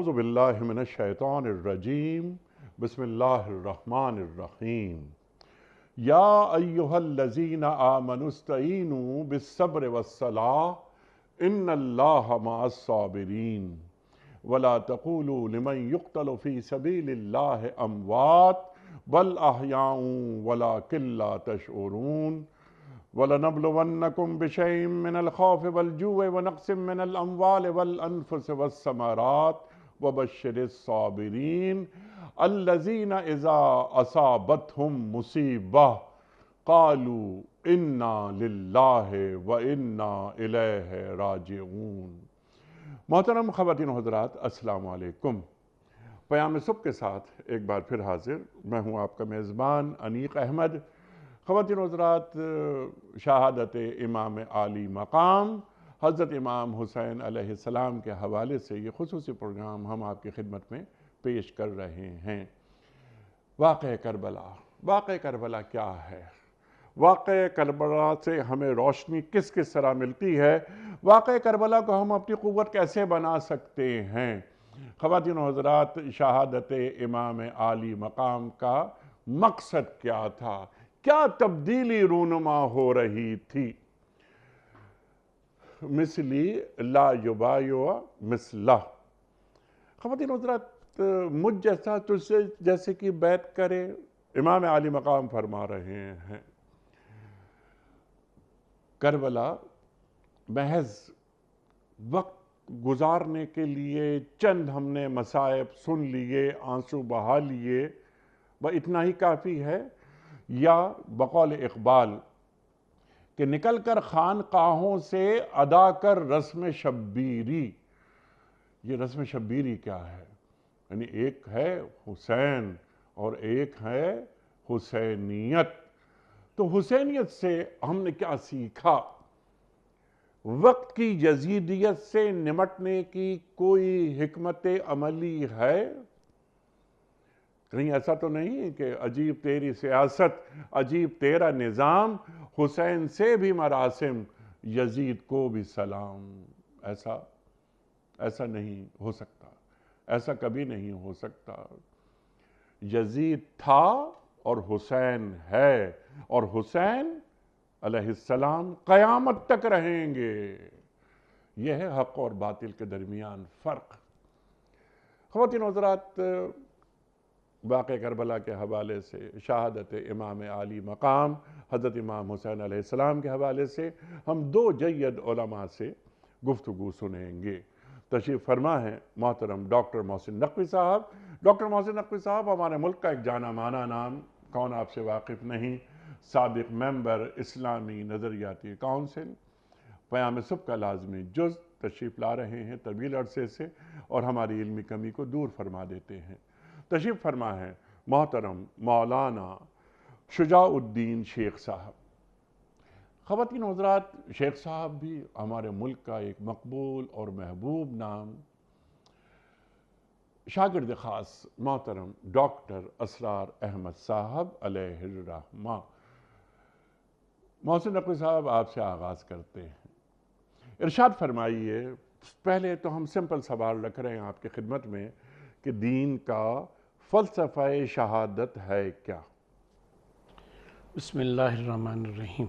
اعوذ باللہ من الشیطان الرجیم بسم اللہ الرحمن الرحیم یا ایہا الذین آمنوا استعینوا بالصبر والصلاة ان اللہ مع الصابرین ولا تقولوا لمن يقتل في سبيل الله اموات بل احیاء ولکن لا تشعرون وَلَنَبْلُوَنَّكُمْ بِشَيْءٍ مِّنَ الْخَوْفِ وَالْجُوعِ وَنَقْصٍ مِّنَ الْأَمْوَالِ وَالْأَنفُسِ وَالثَّمَرَاتِ وَبَشِّرِ الصَّابِرِينَ الَّذِينَ إِذَا أَصَابَتْهُمْ مُصِیبَةٌ قَالُوا إِنَّا لِلَّهِ وَإِنَّا إِلَیْهِ رَاجِعُونَ۔ محترم خواتین و حضرات، السلام علیکم۔ پیام صبح کے ساتھ ایک بار پھر حاضر میں ہوں آپ کا میزبان انیق احمد۔ خواتین و حضرات، شہادت امام عالی مقام حضرت امام حسین علیہ السلام کے حوالے سے یہ خصوصی پروگرام ہم آپ کی خدمت میں پیش کر رہے ہیں۔ واقعہ کربلا کیا ہے؟ واقعہ کربلا سے ہمیں روشنی کس طرح ملتی ہے؟ واقعہ کربلا کو ہم اپنی قوت کیسے بنا سکتے ہیں؟ خواتین و حضرات، شہادت امام عالی مقام کا مقصد کیا تھا؟ کیا تبدیلی رونما ہو رہی تھی؟ مثلی لا یبایع مثلہ۔ خواتین و حضرات، مجھ جیسا تجھ سے جیسے کہ بیعت کرے، امام عالی مقام فرما رہے ہیں۔ کربلا محض وقت گزارنے کے لیے چند ہم نے مصائب سن لیے، آنسو بہا لیے، وہ اتنا ہی کافی ہے؟ یا بقول اقبال کہ نکل کر خانقاہوں سے ادا کر رسم شبیری۔ یہ رسم شبیری کیا ہے؟ یعنی ایک ہے حسین اور ایک ہے حسینیت۔ تو حسینیت سے ہم نے کیا سیکھا؟ وقت کی جزیدیت سے نمٹنے کی کوئی حکمت عملی ہے؟ کہیں ایسا تو نہیں کہ عجیب تیری سیاست، عجیب تیرا نظام، حسین سے بھی مراسم، یزید کو بھی سلام۔ ایسا نہیں ہو سکتا، ایسا کبھی نہیں ہو سکتا۔ یزید تھا اور حسین ہے، اور حسین علیہ السلام قیامت تک رہیں گے۔ یہ ہے حق اور باطل کے درمیان فرق۔ خواتین و حضرات، واقعہ کربلا کے حوالے سے، شہادت امام عالی مقام حضرت امام حسین علیہ السلام کے حوالے سے ہم دو جید علماء سے گفتگو سنیں گے۔ تشریف فرما ہے محترم ڈاکٹر محسن نقوی صاحب۔ ڈاکٹر محسن نقوی صاحب ہمارے ملک کا ایک جانا مانا نام، کون آپ سے واقف نہیں، سابق ممبر اسلامی نظریاتی کونسل، پیام صبح کا لازمی جز، تشریف لا رہے ہیں طویل عرصے سے اور ہماری علمی کمی کو دور فرما دیتے ہیں۔ تشریف فرما ہے محترم مولانا شجاع الدین شیخ صاحب۔ خواتین و حضرات، شیخ صاحب بھی ہمارے ملک کا ایک مقبول اور محبوب نام۔ شاگرد خاص محترم ڈاکٹر اسرار احمد صاحب علیہ الرحمہ۔ محسن نقوی صاحب، آپ سے آغاز کرتے ہیں۔ ارشاد فرمائیے، پہلے تو ہم سمپل سوال رکھ رہے ہیں آپ کی خدمت میں کہ دین کا فلسفہ شہادت ہے کیا؟ بسم اللہ الرحمن الرحیم۔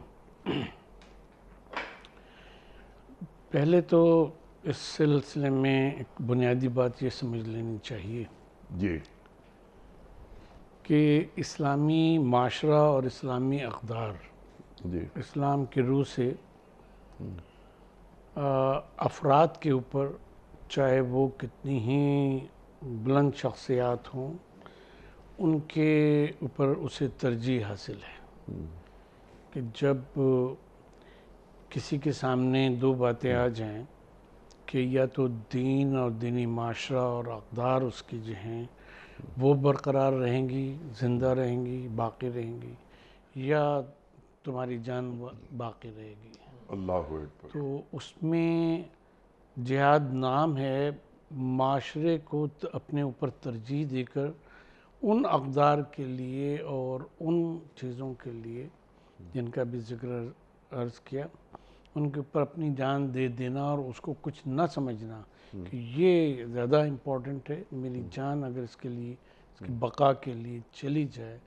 پہلے تو اس سلسلے میں ایک بنیادی بات یہ سمجھ لینی چاہیے جی کہ اسلامی معاشرہ اور اسلامی اقدار جی اسلام کی روح سے افراد کے اوپر، چاہے وہ کتنی ہی بلند شخصیات ہوں، ان کے اوپر اسے ترجیح حاصل ہے کہ جب کسی کے سامنے دو باتیں آ جائیں کہ یا تو دین اور دینی معاشرہ اور اقدار اس کی جو ہیں وہ برقرار رہیں گی، زندہ رہیں گی، باقی رہیں گی، یا تمہاری جان باقی رہے گی۔ اللہ اکبر۔ تو اس میں جہاد نام ہے معاشرے کو اپنے اوپر ترجیح دے کر ان اقدار کے لیے اور ان چیزوں کے لیے جن کا بھی ذکر عرض کیا ان کے اوپر اپنی جان دے دینا اور اس کو کچھ نہ سمجھنا کہ یہ زیادہ امپورٹنٹ ہے، میری جان اگر اس کے لیے، اس کی بقا کے لیے چلی جائے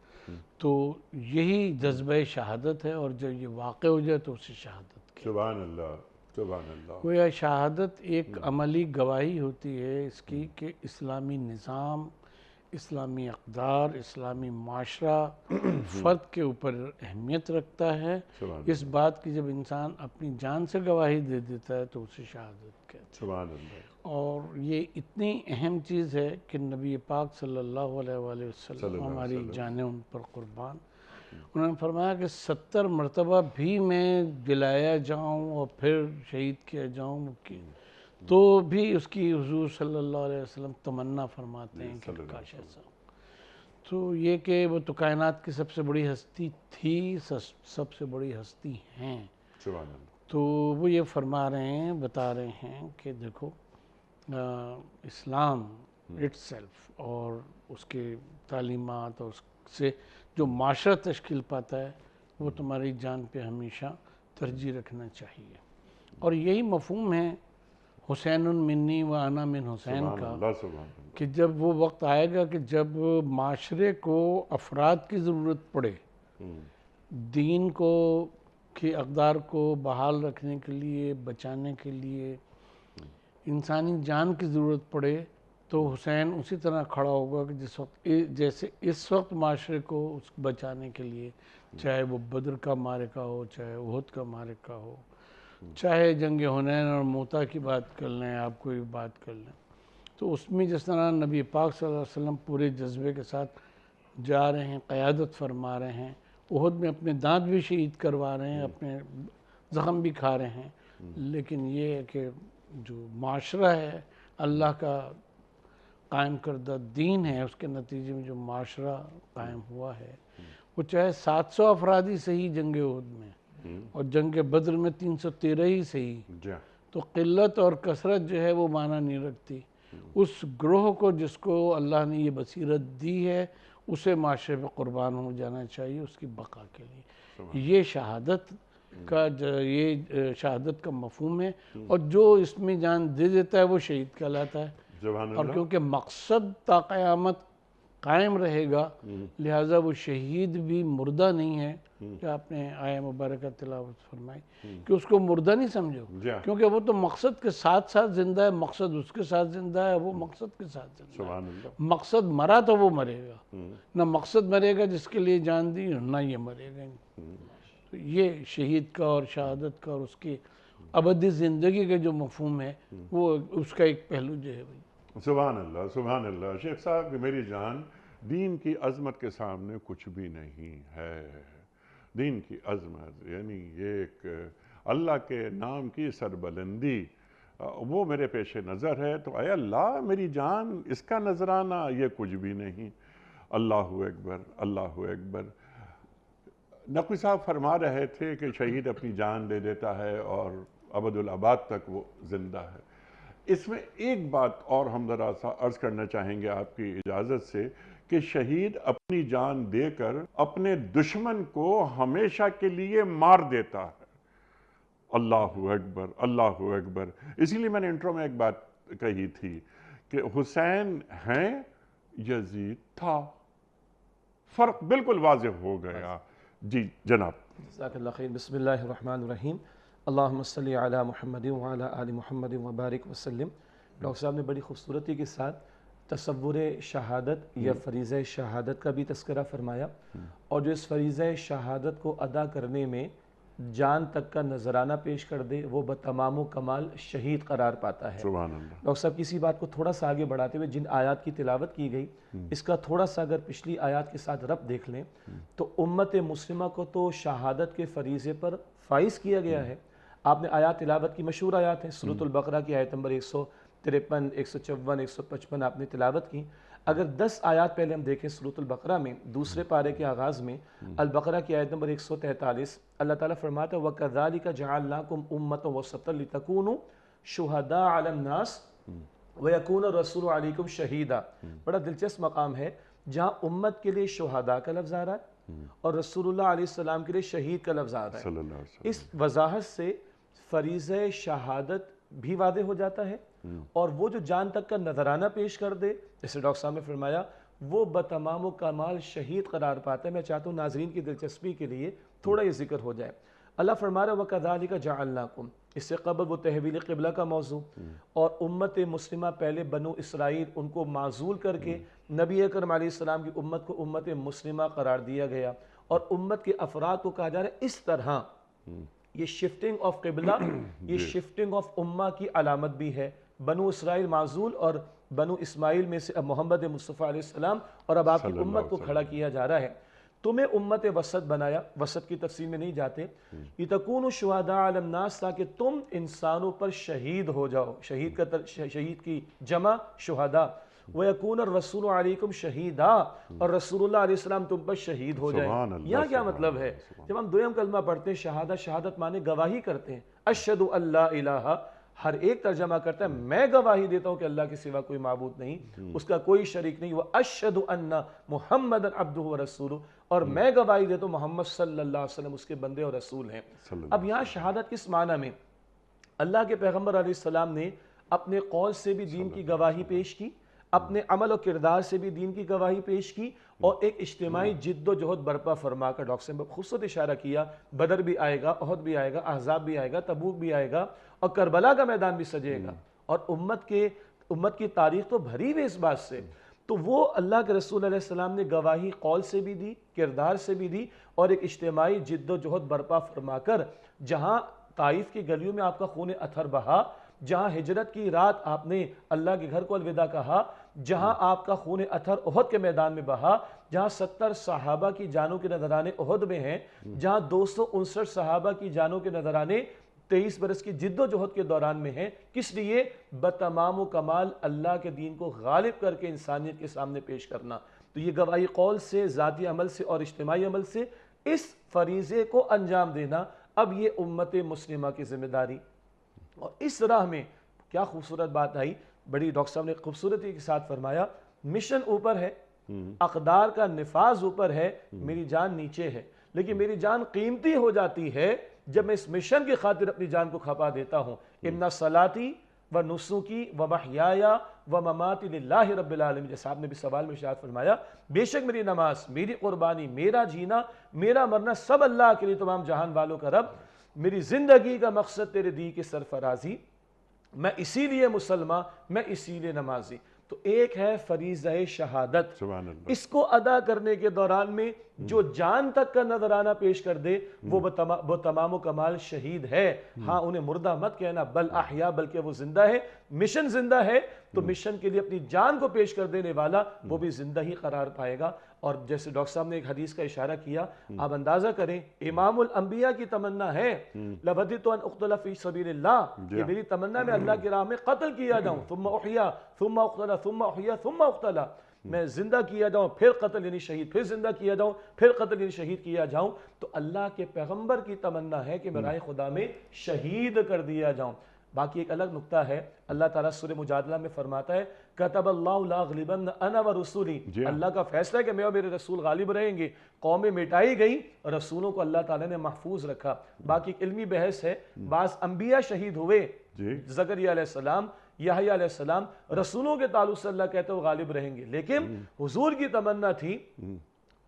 تو یہی جذبہ شہادت ہے، اور جب یہ واقع ہو جائے تو اسے شہادت کہتے ہیں۔ سبحان اللہ، سبحان اللہ۔ گویا شہادت ایک عملی گواہی ہوتی ہے اس کی کہ اسلامی نظام، اسلامی اقدار، اسلامی معاشرہ فرد کے اوپر اہمیت رکھتا ہے۔ سبحان اس بات کی جب انسان اپنی جان سے گواہی دے دیتا ہے تو اسے شہادت کہتے ہیں۔ سبحان اللہ۔ اور یہ اتنی اہم چیز ہے کہ نبی پاک صلی اللہ علیہ وآلہ وسلم، ہماری جانیں ان پر قربان، انہوں نے فرمایا کہ 70 مرتبہ بھی میں جلایا جاؤں اور پھر شہید کیا جاؤں تو بھی اس کی حضور صلی اللہ علیہ وسلم تمنا فرماتے ہیں کہ کاش ایسا ہو۔ تو یہ کہ وہ تو کائنات کی سب سے بڑی ہستی تھی، سب سے بڑی ہستی ہیں، سبحان اللہ۔ تو وہ یہ فرما رہے ہیں، بتا رہے ہیں کہ دیکھو اسلام اٹ سیلف اور اس کے تعلیمات اور اس سے جو معاشرہ تشکیل پاتا ہے وہ تمہاری جان پہ ہمیشہ ترجیح رکھنا چاہیے۔ اور یہی مفہوم ہے حسین منی و انا من حسین کا، سبحان اللہ۔ کہ جب وہ وقت آئے گا کہ جب معاشرے کو افراد کی ضرورت پڑے، دین کو کی اقدار کو بحال رکھنے کے لیے، بچانے کے لیے انسانی جان کی ضرورت پڑے، تو حسین اسی طرح کھڑا ہوگا کہ جس وقت جیسے اس وقت معاشرے کو اس بچانے کے لیے، چاہے وہ بدر کا معرکہ ہو، چاہے احد کا معرکہ ہو، چاہے جنگ حنین اور موتا کی بات کر لیں، آپ کوئی بات کر لیں، تو اس میں جس طرح نبی پاک صلی اللہ علیہ وسلم پورے جذبے کے ساتھ جا رہے ہیں، قیادت فرما رہے ہیں، احد میں اپنے دانت بھی شہید کروا رہے ہیں، اپنے زخم بھی کھا رہے ہیں، لیکن یہ ہے کہ جو معاشرہ ہے، اللہ کا قائم کردہ دین ہے، اس کے نتیجے میں جو معاشرہ قائم ہوا ہے، وہ چاہے 700 افراد ہی صحیح جنگ احد میں اور جنگ بدر میں 313 ہی صحیح، تو قلت اور کثرت جو ہے وہ معنی نہیں رکھتی۔ اس گروہ کو جس کو اللہ نے یہ بصیرت دی ہے اسے معاشرے پہ قربان ہو جانا چاہیے اس کی بقا کے لیے۔ یہ شہادت کا یہ شہادت کا مفہوم ہے، اور جو اس میں جان دے دیتا ہے وہ شہید کہلاتا ہے۔ اور کیونکہ مقصد تا قیامت قائم رہے گا، لہٰذا وہ شہید بھی مردہ نہیں ہے، کہ آپ نے آیہ مبارکہ تلاوت فرمائی کہ اس کو مردہ نہیں سمجھو، کیونکہ وہ تو مقصد کے ساتھ ساتھ زندہ ہے، مقصد اس کے ساتھ زندہ ہے، وہ مقصد کے ساتھ زندہ ہے۔ مقصد مرا تو وہ مرے گا، نہ مقصد مرے گا جس کے لیے جان دی، نہ یہ مرے گا۔ تو یہ شہید کا اور شہادت کا اور اس کی ابدی زندگی کا جو مفہوم ہے وہ اس کا ایک پہلو جو ہے سبحان اللہ، سبحان اللہ۔ شیخ صاحب میری جان، دین کی عظمت کے سامنے کچھ بھی نہیں ہے۔ دین کی عظمت یعنی یہ ایک اللہ کے نام کی سربلندی، وہ میرے پیش نظر ہے، تو اے اللہ میری جان، اس کا نذرانہ یہ کچھ بھی نہیں۔ اللہ اکبر، اللہ اکبر۔ نقوی صاحب فرما رہے تھے کہ شہید اپنی جان دے دیتا ہے اور ابدالآباد تک وہ زندہ ہے۔ اس میں ایک بات اور ہم ذرا سا عرض کرنا چاہیں گے آپ کی اجازت سے، کہ شہید اپنی جان دے کر اپنے دشمن کو ہمیشہ کے لیے مار دیتا ہے۔ اللہ اکبر، اللہ اکبر۔ اسی لیے میں نے انٹرو میں ایک بات کہی تھی کہ حسین ہیں، یزید تھا، فرق بالکل واضح ہو گیا۔ جی جناب۔ جزاک اللہ خیر۔ بسم اللہ الرحمن الرحیم۔ اللہم صلی علی محمد وعلی آل محمد وبارک وسلم۔ ڈاکٹر صاحب نے بڑی خوبصورتی کے ساتھ تصور شہادت یا فریضہ شہادت کا بھی تذکرہ فرمایا، اور جو اس فریضہ شہادت کو ادا کرنے میں جان تک کا نذرانہ پیش کر دے وہ بتمام و کمال شہید قرار پاتا ہے۔ سبحان اللہ۔ ڈاکٹر صاحب کسی بات کو تھوڑا سا آگے بڑھاتے ہوئے جن آیات کی تلاوت کی گئی اس کا تھوڑا سا اگر پچھلی آیات کے ساتھ ربط دیکھ لیں تو امت مسلمہ کو تو شہادت کے فریضے پر فائز کیا گیا ہے۔ آپ نے آیات تلاوت کی، مشہور آیات ہیں، سورۃ البقرہ کی آیت نمبر 153، 154، 155 آپ نے تلاوت کی۔ اگر 10 آیات پہلے ہم دیکھیں سورۃ البقرہ میں دوسرے پارے کے آغاز میں، البقرہ کی آیت نمبر 143، اللہ تعالیٰ فرماتا ہے وَكَذَلِكَ جَعَلْنَاكُمْ أُمَّةً وَسَطًا لِتَكُونُوا شُهَدَاءَ عَلَى النَّاسِ وَيَكُونَ الرَّسُولُ عَلَيْكُمْ شَهِيدًا۔ بڑا دلچسپ مقام ہے جہاں امت کے لیے شہداء کا لفظ آ رہا ہے اور رسول اللہ علیہ السلام کے لیے شہید کا لفظ آ رہا ہے۔ اس وضاحت سے فریضہ شہادت بھی واضح ہو جاتا ہے، اور وہ جو جان تک کا نذرانہ پیش کر دے، جیسے ڈاکٹر صاحب نے فرمایا، وہ بتمام و کمال شہید قرار پاتا ہے۔ میں چاہتا ہوں ناظرین کی دلچسپی کے لیے تھوڑا یہ ذکر ہو جائے۔ اللہ فرما رہا ہے وَكَذَلِكَ جَعَلْنَاكُمْ، اس سے قبل وہ تحویل قبلہ کا موضوع، اور امت مسلمہ پہلے بنو اسرائیل ان کو معزول کر کے نبی اکرم علیہ السلام کی امت کو امت مسلمہ قرار دیا گیا، اور امت کے افراد کو کہا جا رہا ہے اس طرح۔ یہ شفٹنگ آف قبلہ، یہ شفٹنگ آف امہ کی علامت بھی ہے۔ بنو اسرائیل معزول، اور بنو اسماعیل میں سے اب محمد مصطفیٰ علیہ السلام، اور اب آپ کی امت کو کھڑا کیا جا رہا ہے۔ تمہیں امت وسط بنایا، وسط کی تفصیل میں نہیں جاتے، لِتَكُونُوا شُهَدَاءَ عَلَى النَّاسِ، تاکہ تم انسانوں پر شہید ہو جاؤ۔ شہید کی جمع شہداء، وَيَكُونَ الرَّسُولُ عَلَيْكُمْ شَهِيدًا، اور رسول اللہ علیہ السلام تم پر شہید ہو جائیں۔ یہاں کیا مطلب ہے؟ جب ہم دویم کلمہ پڑھتے ہیں شہادت، شہادت مانے گواہی کرتے ہیں، اشہد ان لا الہ، ہر ایک ترجمہ کرتا ہے میں گواہی دیتا ہوں کہ اللہ کے سوا کوئی معبود نہیں، اس کا کوئی شریک نہیں، وَأَشْهَدُ أَنَّ مُحَمَّدًا عَبْدُهُ وَرَسُولُهُ، اور میں گواہی دیتا ہوں محمد صلی اللہ علیہ وسلم اس کے بندے اور رسول ہیں۔ اب یہاں شہادت کس معنی میں؟ اللہ کے پیغمبر علیہ السلام نے اپنے قول سے بھی دین کی گواہی پیش کی، اپنے عمل و کردار سے بھی دین کی گواہی پیش کی، اور ایک اجتماعی جد و جہد برپا فرما کر، ڈاکٹر صاحب نے خوبصورت اشارہ کیا، بدر بھی آئے گا، احد بھی آئے گا، احزاب بھی آئے گا، تبوک بھی آئے گا، اور کربلا کا میدان بھی سجے گا، اور امت کی تاریخ تو بھری ہوئی اس بات سے۔ تو وہ اللہ کے رسول علیہ السلام نے گواہی قول سے بھی دی، کردار سے بھی دی، اور ایک اجتماعی جد و جہد برپا فرما کر جہاں طائف کی گلیوں میں آپ کا خون اطہر بہا، جہاں ہجرت کی رات آپ نے اللہ کے گھر کو الوداع کہا، جہاں آپ کا خون اطہر احد کے میدان میں بہا، جہاں 70 صحابہ کی جانوں کے نذرانے احد میں ہیں، جہاں 259 صحابہ کی جانوں کے نذرانے 23 برس کی جد و جہد کے دوران میں ہیں، کس لیے؟ بتمام و کمال اللہ کے دین کو غالب کر کے انسانیت کے سامنے پیش کرنا۔ تو یہ گواہی قول سے، ذاتی عمل سے اور اجتماعی عمل سے اس فریضے کو انجام دینا، اب یہ امت مسلمہ کی ذمہ داری۔ اور اس راہ میں کیا خوبصورت بات آئی، بڑی ڈاکٹر صاحب نے خوبصورتی کے ساتھ فرمایا، مشن اوپر ہے، اقدار کا نفاذ اوپر ہے، میری جان نیچے ہے، لیکن میری جان قیمتی ہو جاتی ہے جب میں اس مشن کی خاطر اپنی جان کو کھپا دیتا ہوں۔ ان صلاتی و نسکی و محیایا و مماتی للہ رب العالمین، جیسا آپ نے بھی سوال میں ارشاد فرمایا، بے شک میری نماز، میری قربانی، میرا جینا، میرا مرنا سب اللہ کے لیے، تمام جہان والوں کا رب، میری زندگی کا مقصد تیرے دی کی سرفرازی، میں اسی لیے مسلمان، میں اسی لیے نمازی۔ تو ایک ہے فریضہ شہادت، اس کو ادا کرنے کے دوران میں جو جان تک کا نذرانہ پیش کر دے وہ تمام و کمال شہید ہے۔ ہاں انہیں مردہ مت کہنا، بل احیا، بلکہ وہ زندہ ہے۔ مشن زندہ ہے تو مشن کے لیے اپنی جان کو پیش کر دینے والا وہ بھی زندہ ہی قرار پائے گا۔ اور جیسے ڈاکٹر صاحب نے ایک حدیث کا اشارہ کیا، آپ اندازہ کریں امام الانبیاء کی تمنا ہے، لَوَدِّتُ أَنْ أُقْتَلَ فِي سَبِيلِ اللَّهِ، کہ میری تمنا میں اللہ کی راہ میں قتل کیا جاؤں، ثم احیا ثم اقتل ثم احیا ثم اقتل، میں زندہ کیا جاؤں پھر قتل یعنی شہید، پھر زندہ کیا جاؤں پھر قتل یعنی شہید کیا جاؤں۔ تو اللہ کے پیغمبر کی تمنا ہے کہ میں راہ خدا میں شہید کر دیا جاؤں۔ باقی ایک الگ نکتہ ہے، اللہ تعالیٰ سورہ مجادلہ میں فرماتا ہے کتب اللہ لاغلبن انا ورسولی، اللہ کا فیصلہ ہے کہ میں اور میرے رسول غالب رہیں گے۔ قومیں مٹائی گئیں، رسولوں کو اللہ تعالیٰ نے محفوظ رکھا۔ باقی ایک علمی بحث ہے، بعض انبیاء شہید ہوئے، زکریا علیہ السلام، یحییٰ علیہ السلام، رسولوں کے تعلق سے اللہ کہتے ہیں وہ غالب رہیں گے، لیکن حضور کی تمنا تھی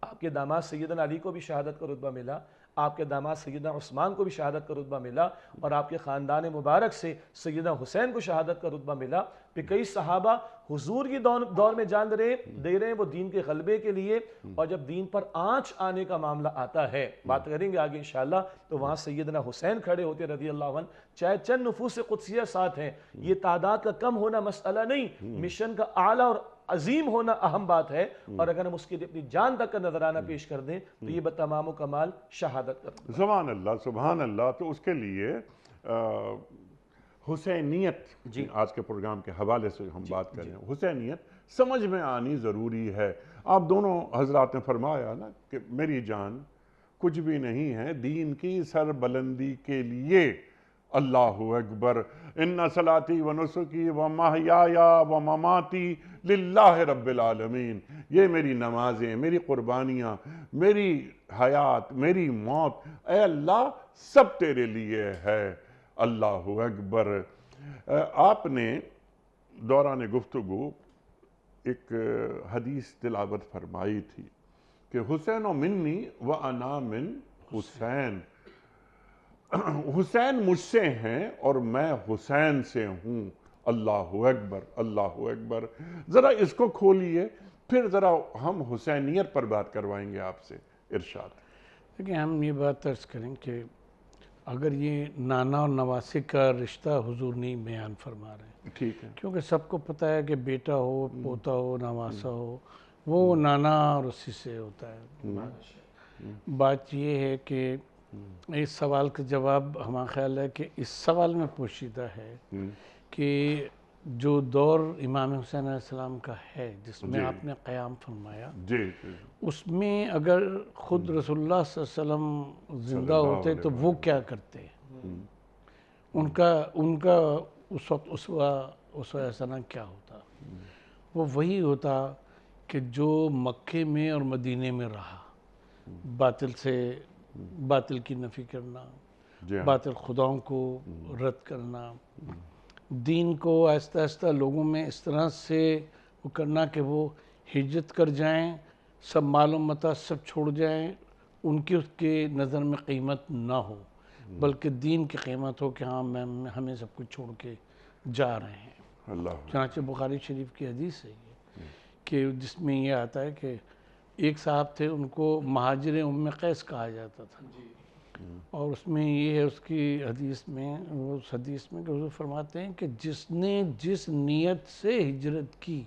آپ کے داماد سیدنا علی کو بھی شہادت کا رتبہ ملا، آپ کے داماد سیدنا عثمان کو بھی شہادت کا رتبہ ملا، اور آپ کے خاندان مبارک سے سیدنا حسین کو شہادت کا رتبہ ملا۔ پھر کئی صحابہ حضور کی دور میں جان دے رہے ہیں وہ دین کے غلبے کے لیے، اور جب دین پر آنچ آنے کا معاملہ آتا ہے، بات کریں گے آگے انشاءاللہ، تو وہاں سیدنا حسین کھڑے ہوتے رضی اللہ عنہ، چاہے چند نفوس قدسیہ ساتھ ہیں، یہ تعداد کا کم ہونا مسئلہ نہیں، مشن کا اعلیٰ اور عظیم ہونا اہم بات ہے، اور اگر ہم اس کے لیے اپنی جان تک کا نذرانہ پیش کر دیں تو یہ بتمام و کمال شہادت کرتا ہے۔ سبحان اللہ سبحان اللہ۔ تو اس کے لیے حسینیت، آج کے پروگرام کے حوالے سے ہم بات کریں، حسینیت سمجھ میں آنی ضروری ہے۔ آپ دونوں حضرات نے فرمایا نا کہ میری جان کچھ بھی نہیں ہے دین کی سر بلندی کے لیے، اللہ اکبر، ان صلاتی و نسکی و محیایا و مماتی للہ رب العالمین، یہ میری نمازیں، میری قربانیاں، میری حیات، میری موت، اے اللہ سب تیرے لیے ہے۔ اللہ اکبر۔ آپ نے دوران گفتگو ایک حدیث تلاوت فرمائی تھی کہ حسین و منی و انا من حسین، حسین مجھ سے ہیں اور میں حسین سے ہوں۔ اللہ اکبر، اللہ اکبر۔ ذرا اس کو کھولیے، پھر ذرا ہم حسینیت پر بات کروائیں گے آپ سے۔ ارشاد۔ دیکھیں، ہم یہ بات عرض کریں کہ اگر یہ نانا اور نواسے کا رشتہ حضور نہیں بیان فرما رہے ہیں، ٹھیک ہے، کیونکہ سب کو پتہ ہے کہ بیٹا ہو، پوتا ہو، نواسا ہو، وہ نانا اور اسی سے ہوتا ہے۔ بات یہ ہے کہ اس سوال کا جواب ہمارا خیال ہے کہ اس سوال میں پوشیدہ ہے کہ جو دور امام حسین علیہ السلام کا ہے جس میں آپ نے قیام فرمایا، جی، اس میں اگر خود رسول اللہ صلی اللہ علیہ وسلم زندہ ہوتے تو وہ کیا کرتے؟ ان کا اس وقت اسوہ حسنہ کیا ہوتا؟ وہ وہی ہوتا کہ جو مکے میں اور مدینے میں رہا، باطل کی نفی کرنا، باطل خداؤں کو رد کرنا، دین کو آہستہ آہستہ لوگوں میں اس طرح سے وہ کرنا کہ وہ ہجرت کر جائیں، سب مال و متاع سب چھوڑ جائیں، ان کی اس کے نظر میں قیمت نہ ہو، بلکہ دین کی قیمت ہو کہ ہاں ہمیں سب کچھ چھوڑ کے جا رہے ہیں۔ اللہ، چنانچہ بخاری شریف کی حدیث ہے یہ کہ جس میں یہ آتا ہے کہ ایک صاحب تھے، ان کو مہاجر ام قیس کہا جاتا تھا، اور اس میں یہ ہے اس کی حدیث میں، اس حدیث میں کہ حضور فرماتے ہیں کہ جس نے جس نیت سے ہجرت کی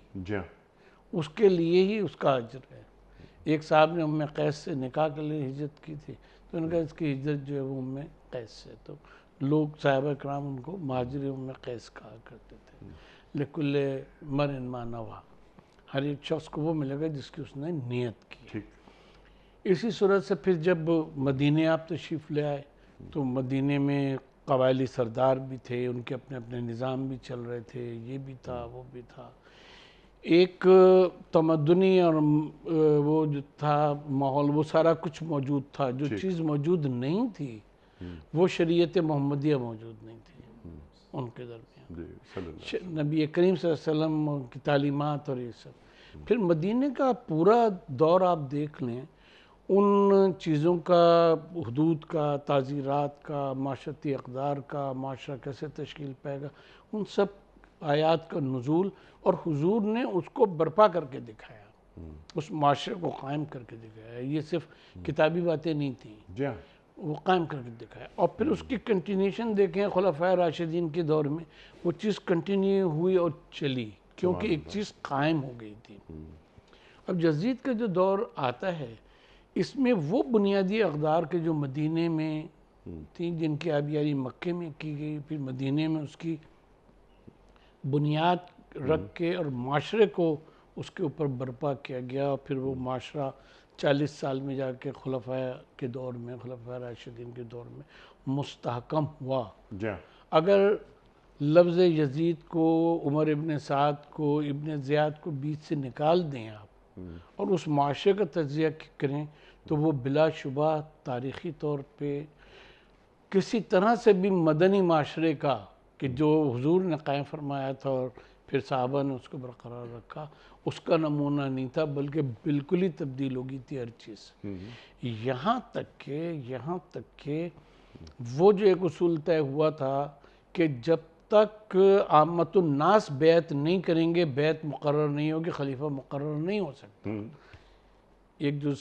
اس کے لیے ہی اس کا اجر ہے۔ ایک صاحب نے ام قیس سے نکاح کے لیے ہجرت کی تھی، تو ان کا اس کی ہجرت جو ہے وہ ام قیس سے، تو لوگ صحابہ کرام ان کو مہاجر ام قیس کہا کرتے تھے۔ لکل مرء ما نویٰ، ہر ایک شخص کو وہ ملے گا جس کی اس نے نیت کی۔ اسی صورت سے پھر جب مدینے آپ تشریف لے آئے تو مدینے میں قبائلی سردار بھی تھے، ان کے اپنے اپنے نظام بھی چل رہے تھے، یہ بھی تھا وہ بھی تھا، ایک تمدنی اور وہ جو تھا ماحول، وہ سارا کچھ موجود تھا۔ جو چیز موجود نہیں تھی وہ شریعت محمدیہ موجود نہیں تھی ان کے درمیان، نبی کریم صلی اللہ علیہ وسلم کی تعلیمات اور یہ سب۔ پھر مدینے کا پورا دور آپ دیکھ لیں، ان چیزوں کا، حدود کا، تعزیرات کا، معاشرتی اقدار کا، معاشرہ کیسے تشکیل پائے گا، ان سب آیات کا نزول، اور حضور نے اس کو برپا کر کے دکھایا، اس معاشرے کو قائم کر کے دکھایا۔ یہ صرف کتابی باتیں نہیں تھیں، وہ قائم کر کے دکھایا۔ اور پھر اس کی کنٹینیوشن دیکھیں خلفائے راشدین کے دور میں، وہ چیز کنٹینیو ہوئی اور چلی، کیونکہ ایک چیز قائم ہو گئی تھی۔ اب یزید کا جو دور آتا ہے، اس میں وہ بنیادی اقدار کے جو مدینے میں تھیں، جن کی آبیاری مکے میں کی گئی، پھر مدینے میں اس کی بنیاد رکھ کے اور معاشرے کو اس کے اوپر برپا کیا گیا، اور پھر وہ معاشرہ 40 سال میں جا کے خلفاء کے دور میں، خلفاء راشدین کے دور میں مستحکم ہوا۔ اگر لفظ یزید کو، عمر ابن سعد کو، ابن زیاد کو بیچ سے نکال دیں آپ اور اس معاشرے کا تجزیہ کریں، تو وہ بلا شبہ تاریخی طور پہ کسی طرح سے بھی مدنی معاشرے کا، کہ جو حضور نے قائم فرمایا تھا اور پھر صحابہ نے اس کو برقرار رکھا، اس کا نمونہ نہیں تھا، بلکہ بالکل ہی تبدیل ہو گئی تھی ہر چیز۔ یہاں تک کہ وہ جو ایک اصول طے ہوا تھا کہ جب تک عامت الناس بیعت نہیں کریں گے، بیعت مقرر نہیں ہوگی، خلیفہ مقرر نہیں ہو سکتا۔ ایک جو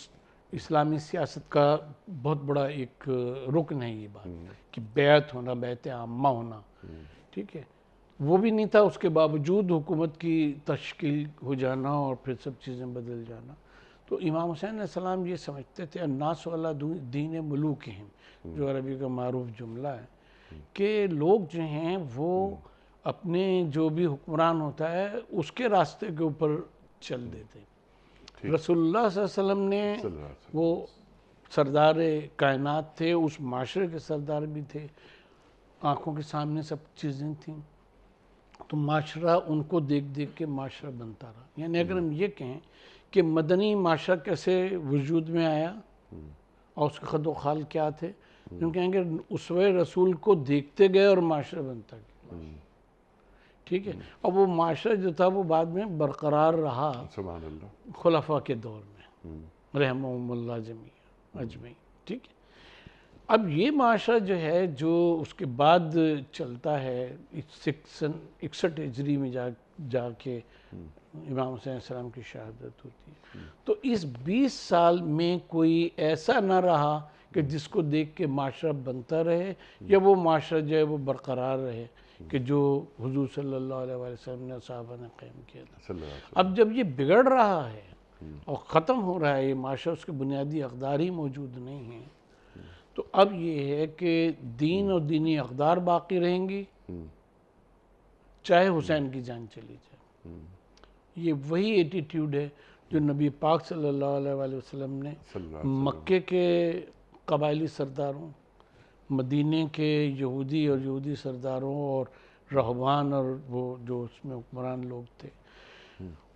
اسلامی سیاست کا بہت بڑا ایک رکن ہے یہ بات کہ بیعت ہونا، بیعت عامہ ہونا، ٹھیک ہے، وہ بھی نہیں تھا۔ اس کے باوجود حکومت کی تشکیل ہو جانا اور پھر سب چیزیں بدل جانا۔ تو امام حسین علیہ السلام یہ سمجھتے تھے الناس علی دین ملوکہم، جو عربی کا معروف جملہ ہے، کہ لوگ جو ہیں وہ اپنے جو بھی حکمران ہوتا ہے اس کے راستے کے اوپر چل دیتے۔ رسول اللہ صلی اللہ علیہ وسلم نے، وہ سردار کائنات تھے، اس معاشرے کے سردار بھی تھے، آنکھوں کے سامنے سب چیزیں تھیں، تو معاشرہ ان کو دیکھ دیکھ کے معاشرہ بنتا رہا۔ یعنی اگر ہم یہ کہیں کہ مدنی معاشرہ کیسے وجود میں آیا اور اس کے خد و خال کیا تھے، ہم کہیں گے اسوہ رسول کو دیکھتے گئے اور معاشرہ بنتا گیا. ٹھیک ہے. اب وہ معاشرہ جو تھا وہ بعد میں برقرار رہا سبحان اللہ. خلفاء کے دور میں رحمہم اللہ جمیعا اجمعین. ٹھیک ہے. اب یہ معاشرہ جو ہے جو اس کے بعد چلتا ہے 61 ہجری میں جا کے امام حسین علیہ السلام کی شہادت ہوتی ہے. تو اس 20 سال میں کوئی ایسا نہ رہا کہ جس کو دیکھ کے معاشرہ بنتا رہے یا وہ معاشرہ جو ہے وہ برقرار رہے کہ جو حضور صلی اللہ علیہ وسلم نے صحابہ نے قائم کیا تھا. اب جب یہ بگڑ رہا ہے اور ختم ہو رہا ہے یہ معاشرہ، اس کے بنیادی اقدار ہی موجود نہیں ہیں، تو اب یہ ہے کہ دین اور دینی اقدار باقی رہیں گی چاہے حسین کی جان چلی جائے. یہ وہی ایٹیٹیوڈ ہے جو نبی پاک صلی اللہ علیہ وآلہ وسلم نے مکے کے قبائلی سرداروں، مدینے کے یہودی اور یہودی سرداروں اور رہبان اور وہ جو اس میں حکمران لوگ تھے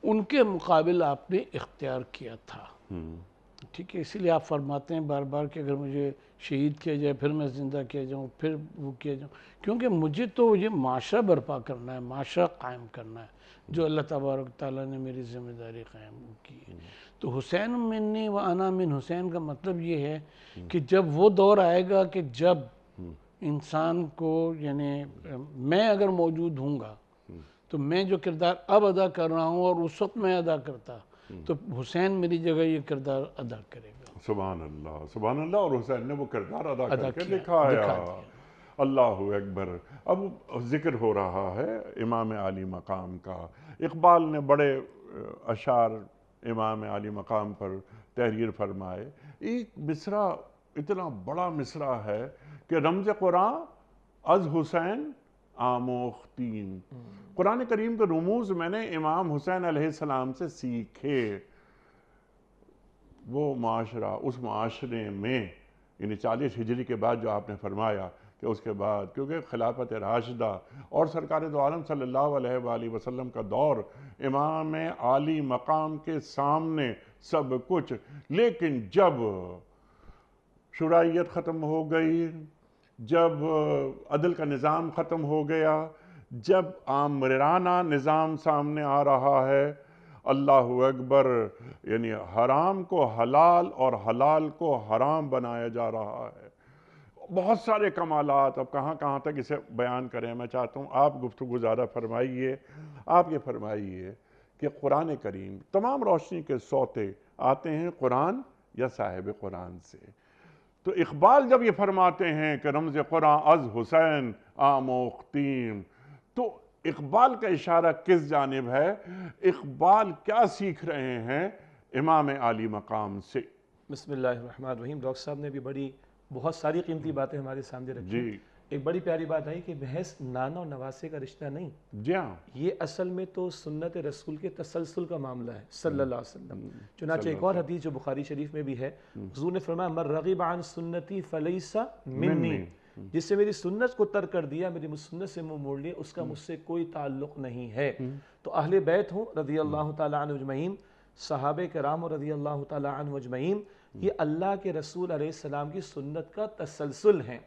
ان کے مقابل آپ نے اختیار کیا تھا. ٹھیک ہے. اسی لیے آپ فرماتے ہیں بار بار کہ اگر مجھے شہید کیا جائے پھر میں زندہ کیا جاؤں پھر وہ کیا جاؤں، کیونکہ مجھے تو یہ معاشرہ برپا کرنا ہے، معاشرہ قائم کرنا ہے جو اللہ تبارک تعالیٰ نے میری ذمہ داری قائم کی ہے. تو حسین منی و انا من حسین کا مطلب یہ ہے کہ جب وہ دور آئے گا کہ جب انسان کو یعنی میں اگر موجود ہوں گا تو میں جو کردار اب ادا کر رہا ہوں اور اس وقت میں ادا کرتا تو حسین میری جگہ یہ کردار ادا کرے گا. سبحان اللہ سبحان اللہ. اور حسین نے وہ کردار ادا کر کے دکھایا. اللہ اکبر. اب ذکر ہو رہا ہے امام عالی مقام کا. اقبال نے بڑے اشعار امام عالی مقام پر تحریر فرمائے. ایک مصرع اتنا بڑا مصرع ہے کہ رمز قرآن از حسین آموختین. قرآن کریم کے رموز میں نے امام حسین علیہ السلام سے سیکھے. وہ معاشرہ، اس معاشرے میں یعنی 40 ہجری کے بعد جو آپ نے فرمایا کہ اس کے بعد کیونکہ خلافت راشدہ اور سرکار دو عالم صلی اللہ علیہ وآلہ وسلم کا دور امام عالی مقام کے سامنے سب کچھ، لیکن جب شرعیت ختم ہو گئی، جب عدل کا نظام ختم ہو گیا، جب آمرانہ نظام سامنے آ رہا ہے، اللہ اکبر، یعنی حرام کو حلال اور حلال کو حرام بنایا جا رہا ہے. بہت سارے کمالات، اب کہاں کہاں تک اسے بیان کریں. میں چاہتا ہوں آپ گفتگو زیادہ فرمائیے. آپ یہ فرمائیے کہ قرآن کریم تمام روشنی کے سوتے آتے ہیں قرآن یا صاحب قرآن سے. تو اقبال جب یہ فرماتے ہیں کہ رمز قرآن از حسین آموختیم، تو اقبال کا اشارہ کس جانب ہے؟ اقبال کیا سیکھ رہے ہیں امام عالی مقام سے؟ بسم اللہ الرحمن الرحیم. ڈاکٹر صاحب نے بھی بہت ساری قیمتی باتیں ہمارے سامنے رکھی. جی. ایک بڑی پیاری بات آئی کہ بحث نانا و نواسے کا رشتہ نہیں. جی ہاں. یہ اصل میں تو سنت رسول کے تسلسل کا معاملہ ہے صلی اللہ علیہ وسلم. چنانچہ ایک اور حدیث جو بخاری شریف میں بھی ہے، حضور نے فرمایا من رغب عن سنتی فلیس منی، جس سے میری سنت کو ترک کر دیا، میری سنت سے منہ موڑ لیا، اس کا مجھ سے کوئی تعلق نہیں ہے. تو اہل بیت ہوں رضی اللہ تعالیٰ عنہ اجمعین، صحابہ کرام رضی اللہ تعالیٰ عنہ اجمعین، یہ اللہ کے رسول علیہ السلام کی سنت کا تسلسل ہیں.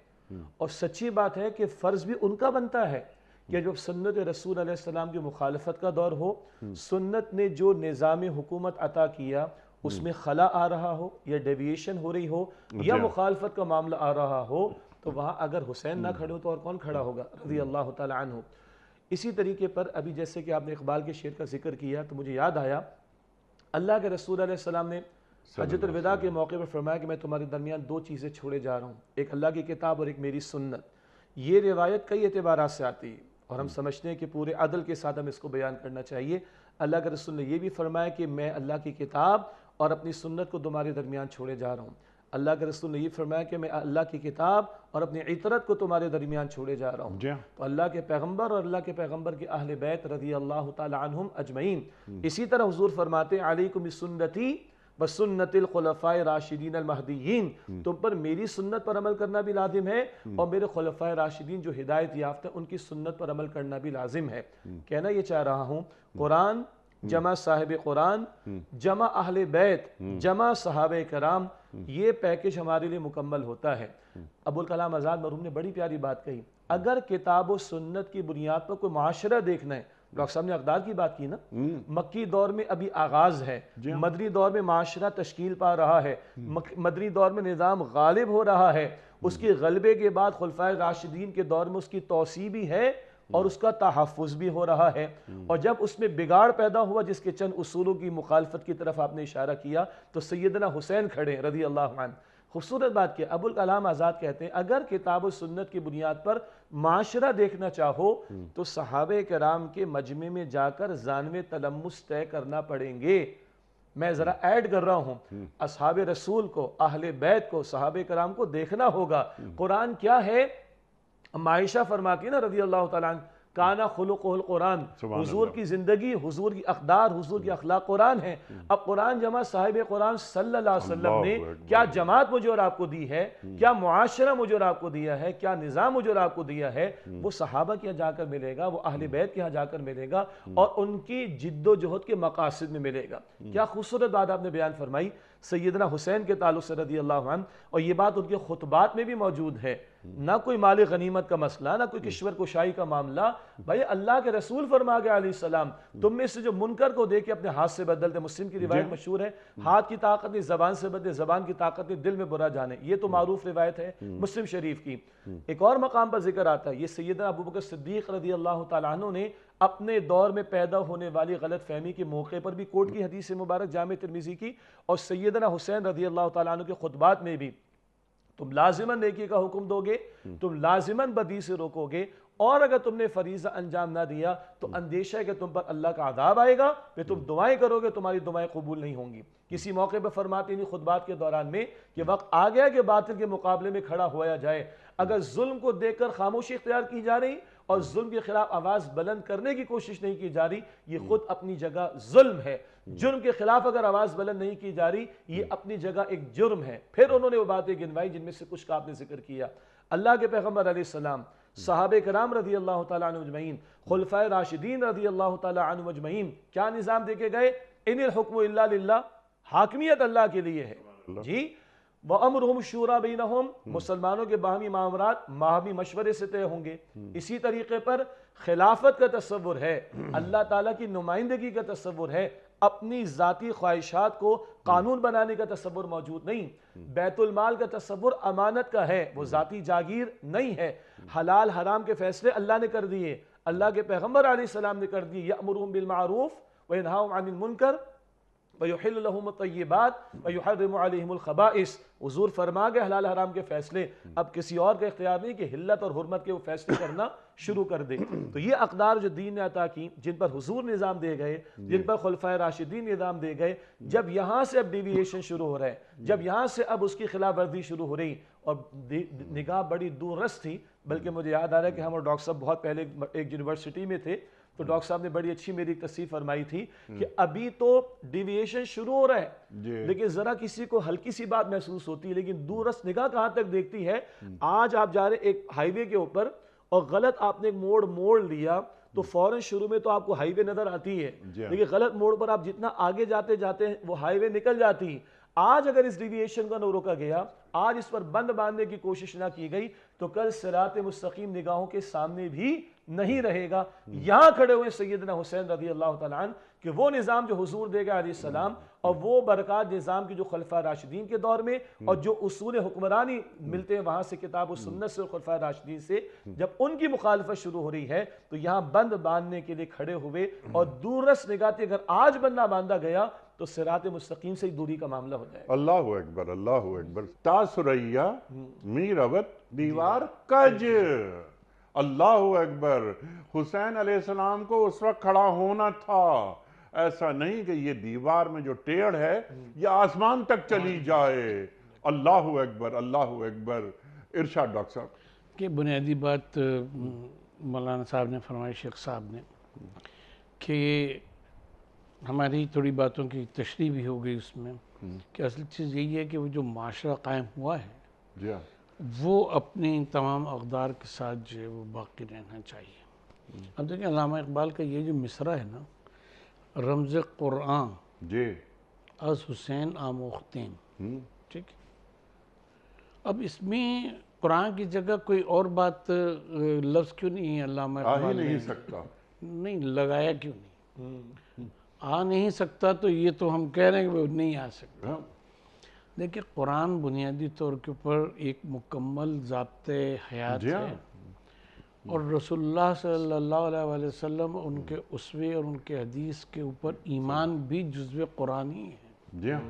اور سچی بات ہے کہ فرض بھی ان کا بنتا ہے کہ جب سنت رسول علیہ السلام کی مخالفت کا دور ہو، سنت نے جو نظام حکومت عطا کیا اس میں خلا آ رہا ہو یا ڈیویشن ہو رہی ہو یا مخالفت کا معاملہ آ رہا ہو، تو وہاں اگر حسین نہ کھڑے ہو تو اور کون کھڑا ہوگا رضی اللہ تعالیٰ عنہ. اسی طریقے پر ابھی جیسے کہ آپ نے اقبال کے شعر کا ذکر کیا تو مجھے یاد آیا اللہ کے رسول علیہ السلام نے حجۃ الوداع کے موقع پر فرمایا کہ میں تمہارے درمیان دو چیزیں چھوڑے جا رہا ہوں، ایک اللہ کی کتاب اور ایک میری سنت. یہ روایت کئی اعتبارات سے آتی ہے اور ہم سمجھتے ہیں کہ پورے عدل کے ساتھ ہم اس کو بیان کرنا چاہیے. اللہ کے رسول نے یہ بھی فرمایا کہ میں اللہ کی کتاب اور اپنی سنت کو تمہارے درمیان چھوڑے جا رہا ہوں. اللہ کے رسول نے یہ فرمایا کہ میں اللہ کی کتاب اور اپنی عطرت کو تمہارے درمیان چھوڑے جا رہا ہوں. تو اللہ کے پیغمبر اور اللہ کے پیغمبر کے اہل بیت رضی اللہ تعالی عنہم اجمعین. اسی طرح حضور فرماتے ہیں علیکم بسنتی بسنت الخلفاء راشدین المہدیین، تم پر میری سنت پر عمل کرنا بھی لازم ہے اور میرے خلفاء راشدین جو ہدایت یافتہ ان کی سنت پر عمل کرنا بھی لازم ہے. کہنا یہ چاہ رہا ہوں قرآن جمع صاحب قرآن، جمع اہل بیت، جمع صحابہ کرام، یہ پیکج ہمارے لیے مکمل ہوتا ہے۔ ابوالکلام آزاد مرحوم نے بڑی پیاری بات کہی، اگر کتاب و سنت کی بنیاد پر کوئی معاشرہ دیکھنا ہے، ڈاکٹر صاحب نے اقدار کی بات کی نا، مکی دور میں ابھی آغاز ہے، مدنی دور میں معاشرہ تشکیل پا رہا ہے، مدنی دور میں نظام غالب ہو رہا ہے، اس کے غلبے کے بعد خلفائے راشدین کے دور میں اس کی توسیع بھی ہے اور اس کا تحفظ بھی ہو رہا ہے، اور جب اس میں بگاڑ پیدا ہوا جس کے چند اصولوں کی مخالفت کی طرف آپ نے اشارہ کیا تو سیدنا حسین کھڑے رضی اللہ عنہ۔ خوبصورت بات کیا، ابوالکلام آزاد کہتے ہیں اگر کتاب و سنت کی بنیاد پر معاشرہ دیکھنا چاہو تو صحابہ کرام کے مجمع میں جا کر ذانوِ تلمس طے کرنا پڑیں گے۔ میں ذرا ایڈ کر رہا ہوں، اصحاب رسول کو، اہل بیت کو، صحابہ کرام کو دیکھنا ہوگا۔ قرآن کیا ہے؟ عائشہ فرماتی ہے نا رضی اللہ تعالیٰ عنہ، کانا خلقہ القرآن، حضور کی زندگی، حضور کی اقدار، حضور کی اخلاق قرآن ہے۔ اب قرآن جمع صاحب قرآن صلی اللہ علیہ وسلم نے کیا جماعت مجھے اور آپ کو دی ہے، کیا معاشرہ مجھے اور آپ کو دیا ہے، کیا نظام مجھے اور آپ کو دیا ہے، وہ صحابہ کے یہاں جا کر ملے گا، وہ اہل بیت کے یہاں جا کر ملے گا اور ان کی جد و جہد کے مقاصد میں ملے گا۔ کیا خوبصورت بات آپ نے بیان فرمائی سیدنا حسین کے تعلق سے رضی اللہ عنہ، اور یہ بات ان کے خطبات میں بھی موجود ہے، نہ کوئی مال غنیمت کا مسئلہ، نہ کوئی کشور کشائی کا معاملہ۔ بھائی اللہ کے رسول فرما گئے علیہ السلام، تم میں سے جو منکر کو دیکھ کے اپنے ہاتھ سے بدل دے، مسلم کی روایت مشہور ہے، ہاتھ کی طاقت نہیں زبان سے بدلے، زبان کی طاقت نہیں دل میں برا جانے، یہ تو معروف روایت ہے مسلم شریف کی۔ ایک اور مقام پر ذکر آتا ہے، یہ سیدنا ابوبکر صدیق رضی اللہ تعالیٰ عنہ نے اپنے دور میں پیدا ہونے والی غلط فہمی کے موقع پر بھی کوٹ کی حدیث مبارک جامع ترمذی کی، اور سیدنا حسین رضی اللہ تعالیٰ عنہ کے خطبات میں بھی، تم لازماً نیکی کا حکم دو گے، تم لازماً بدی سے روکو گے، اور اگر تم نے فریضہ انجام نہ دیا تو اندیشہ ہے کہ تم پر اللہ کا عذاب آئے گا، پھر تم دعائیں کرو گے، تمہاری دعائیں قبول نہیں ہوں گی۔ کسی موقع پر فرماتے ہیں خطبات کے دوران میں کہ وقت آ گیا کہ باطل کے مقابلے میں کھڑا ہوا جائے، اگر ظلم کو دیکھ کر خاموشی اختیار کی جا رہی اور ظلم کے خلاف آواز بلند کرنے کی کوشش نہیں کی جا رہی، یہ خود اپنی جگہ ظلم ہے۔ جرم کے خلاف اگر آواز بلند نہیں کی جا رہی، یہ اپنی جگہ ایک جرم ہے۔ پھر انہوں نے وہ باتیں گنوائی جن میں سے کچھ کا آپ نے ذکر کیا۔ اللہ کے پیغمبر علیہ السلام، صحابہ کرام رضی اللہ تعالیٰ عنہ اجمعین، خلفائے راشدین رضی اللہ تعالیٰ عنہ اجمعین کیا نظام دے کے گئے؟ ان الحکم الا للہ، حاکمیت اللہ کے لیے ہے جی۔ وَأَمْرُهُمْ شُورَى بَيْنَهُمْ، مسلمانوں کے باہمی معاملات باہمی مشورے سے طے ہوں گے۔ اسی طریقے پر خلافت کا تصور ہے، اللہ تعالیٰ کی نمائندگی کا تصور ہے، اپنی ذاتی خواہشات کو قانون بنانے کا تصور موجود نہیں۔ بیت المال کا تصور امانت کا ہے، وہ ذاتی جاگیر نہیں ہے۔ حلال حرام کے فیصلے اللہ نے کر دیے، اللہ کے پیغمبر علیہ السلام نے کر دیے، یأمرهم بالمعروف وینہاہم عن المنکر وَيُحِلُّ لَهُمُ الطَّيِّبَاتِ وَيُحَرِّمُ عَلَيْهِمُ الْخَبَائِثِ۔ حضور فرما گئے حلال حرام کے فیصلے، اب کسی اور کا اختیار نہیں کہ حلت اور حرمت کے وہ فیصلے کرنا شروع کر دے۔ تو یہ اقدار جو دین نے عطا کی، جن پر حضور نظام دے گئے، جن پر خلفائے راشدین نظام دے گئے، جب یہاں سے اب ڈیوییشن شروع ہو رہا ہے، جب یہاں سے اب اس کی خلاف ورزی شروع ہو رہی، اور نگاہ بڑی دور رس تھی، بلکہ مجھے یاد آ رہا ہے کہ ہم اور ڈاکٹر صاحب بہت پہلے ایک یونیورسٹی میں تھے، تو ڈاکٹر صاحب نے بڑی اچھی میری ایک تصریح فرمائی تھی کہ ابھی تو ڈیوییشن شروع ہو رہا ہے، لیکن ذرا کسی کو ہلکی سی بات محسوس ہوتی ہے، لیکن دورس نگاہ کہاں تک دیکھتی ہے۔ آج آپ جا رہے ایک ہائی وے کے اوپر اور غلط آپ نے ایک موڑ لیا تو فوراً شروع میں تو آپ کو ہائی وے نظر آتی ہے، لیکن غلط موڑ پر آپ جتنا آگے جاتے جاتے ہیں وہ ہائی وے نکل جاتی ہے۔ آج اگر اس ڈیوییشن کا نہ روکا گیا، آج اس پر بند باندھنے کی کوشش نہ کی گئی، تو کل صراط مستقیم نگاہوں کے سامنے بھی نہیں رہے گا۔ یہاں کھڑے ہوئے سیدنا حسین رضی اللہ تعالیٰ عنہ کہ وہ نظام جو حضور دے گا علیہ السلام، اور وہ برکات نظام کی جو خلفاء راشدین کے دور میں اور جو اصول حکمرانی ملتے ہیں وہاں سے کتاب و سنت سے اور خلفاء راشدین سے، جب ان کی مخالفت شروع ہو رہی ہے تو یہاں بند باندھنے کے لیے کھڑے ہوئے، اور دورس نگاہ تھی اگر آج بند نہ باندھا گیا تو صراط مستقیم سے ہی دوری کا معاملہ ہو جائے گا۔ اللہ اکبر، اللہ اکبر۔ تا سریا میروت دیوار کج، اللہ اکبر۔ حسین علیہ السلام کو اس وقت کھڑا ہونا تھا، ایسا نہیں کہ یہ دیوار میں جو ٹیڑھ ہے یہ آسمان تک چلی جائے۔ اللہ اکبر، اللہ اکبر۔ ارشاد ڈاکٹر صاحب۔ کہ بنیادی بات مولانا صاحب نے فرمائی، شیخ صاحب نے، کہ ہماری تھوڑی باتوں کی تشریح بھی ہو گئی اس میں، کہ اصل چیز یہی ہے کہ وہ جو معاشرہ قائم ہوا ہے وہ اپنی تمام اقدار کے ساتھ جو ہے وہ باقی رہنا چاہیے۔ اب دیکھیں علامہ اقبال کا یہ جو مصرع ہے نا، رمز قرآن جی از حسین آموختین، ٹھیک ہے۔ اب اس میں قرآن کی جگہ کوئی اور بات لفظ کیوں نہیں ہے علامہ آ ہی اقبال نہیں نے؟ سکتا۔ نہیں لگایا کیوں نہیں؟ آ نہیں سکتا تو یہ تو ہم کہہ رہے ہیں کہ وہ نہیں آ سکتا۔ دیکھیں قرآن بنیادی طور کے اوپر ایک مکمل ضابطۂ حیات ہے، اور رسول اللہ صلی اللہ علیہ وآلہ وسلم ان کے اسوے اور ان کے حدیث کے اوپر ایمان بھی جزو قرآن ہی ہے، جی ہاں،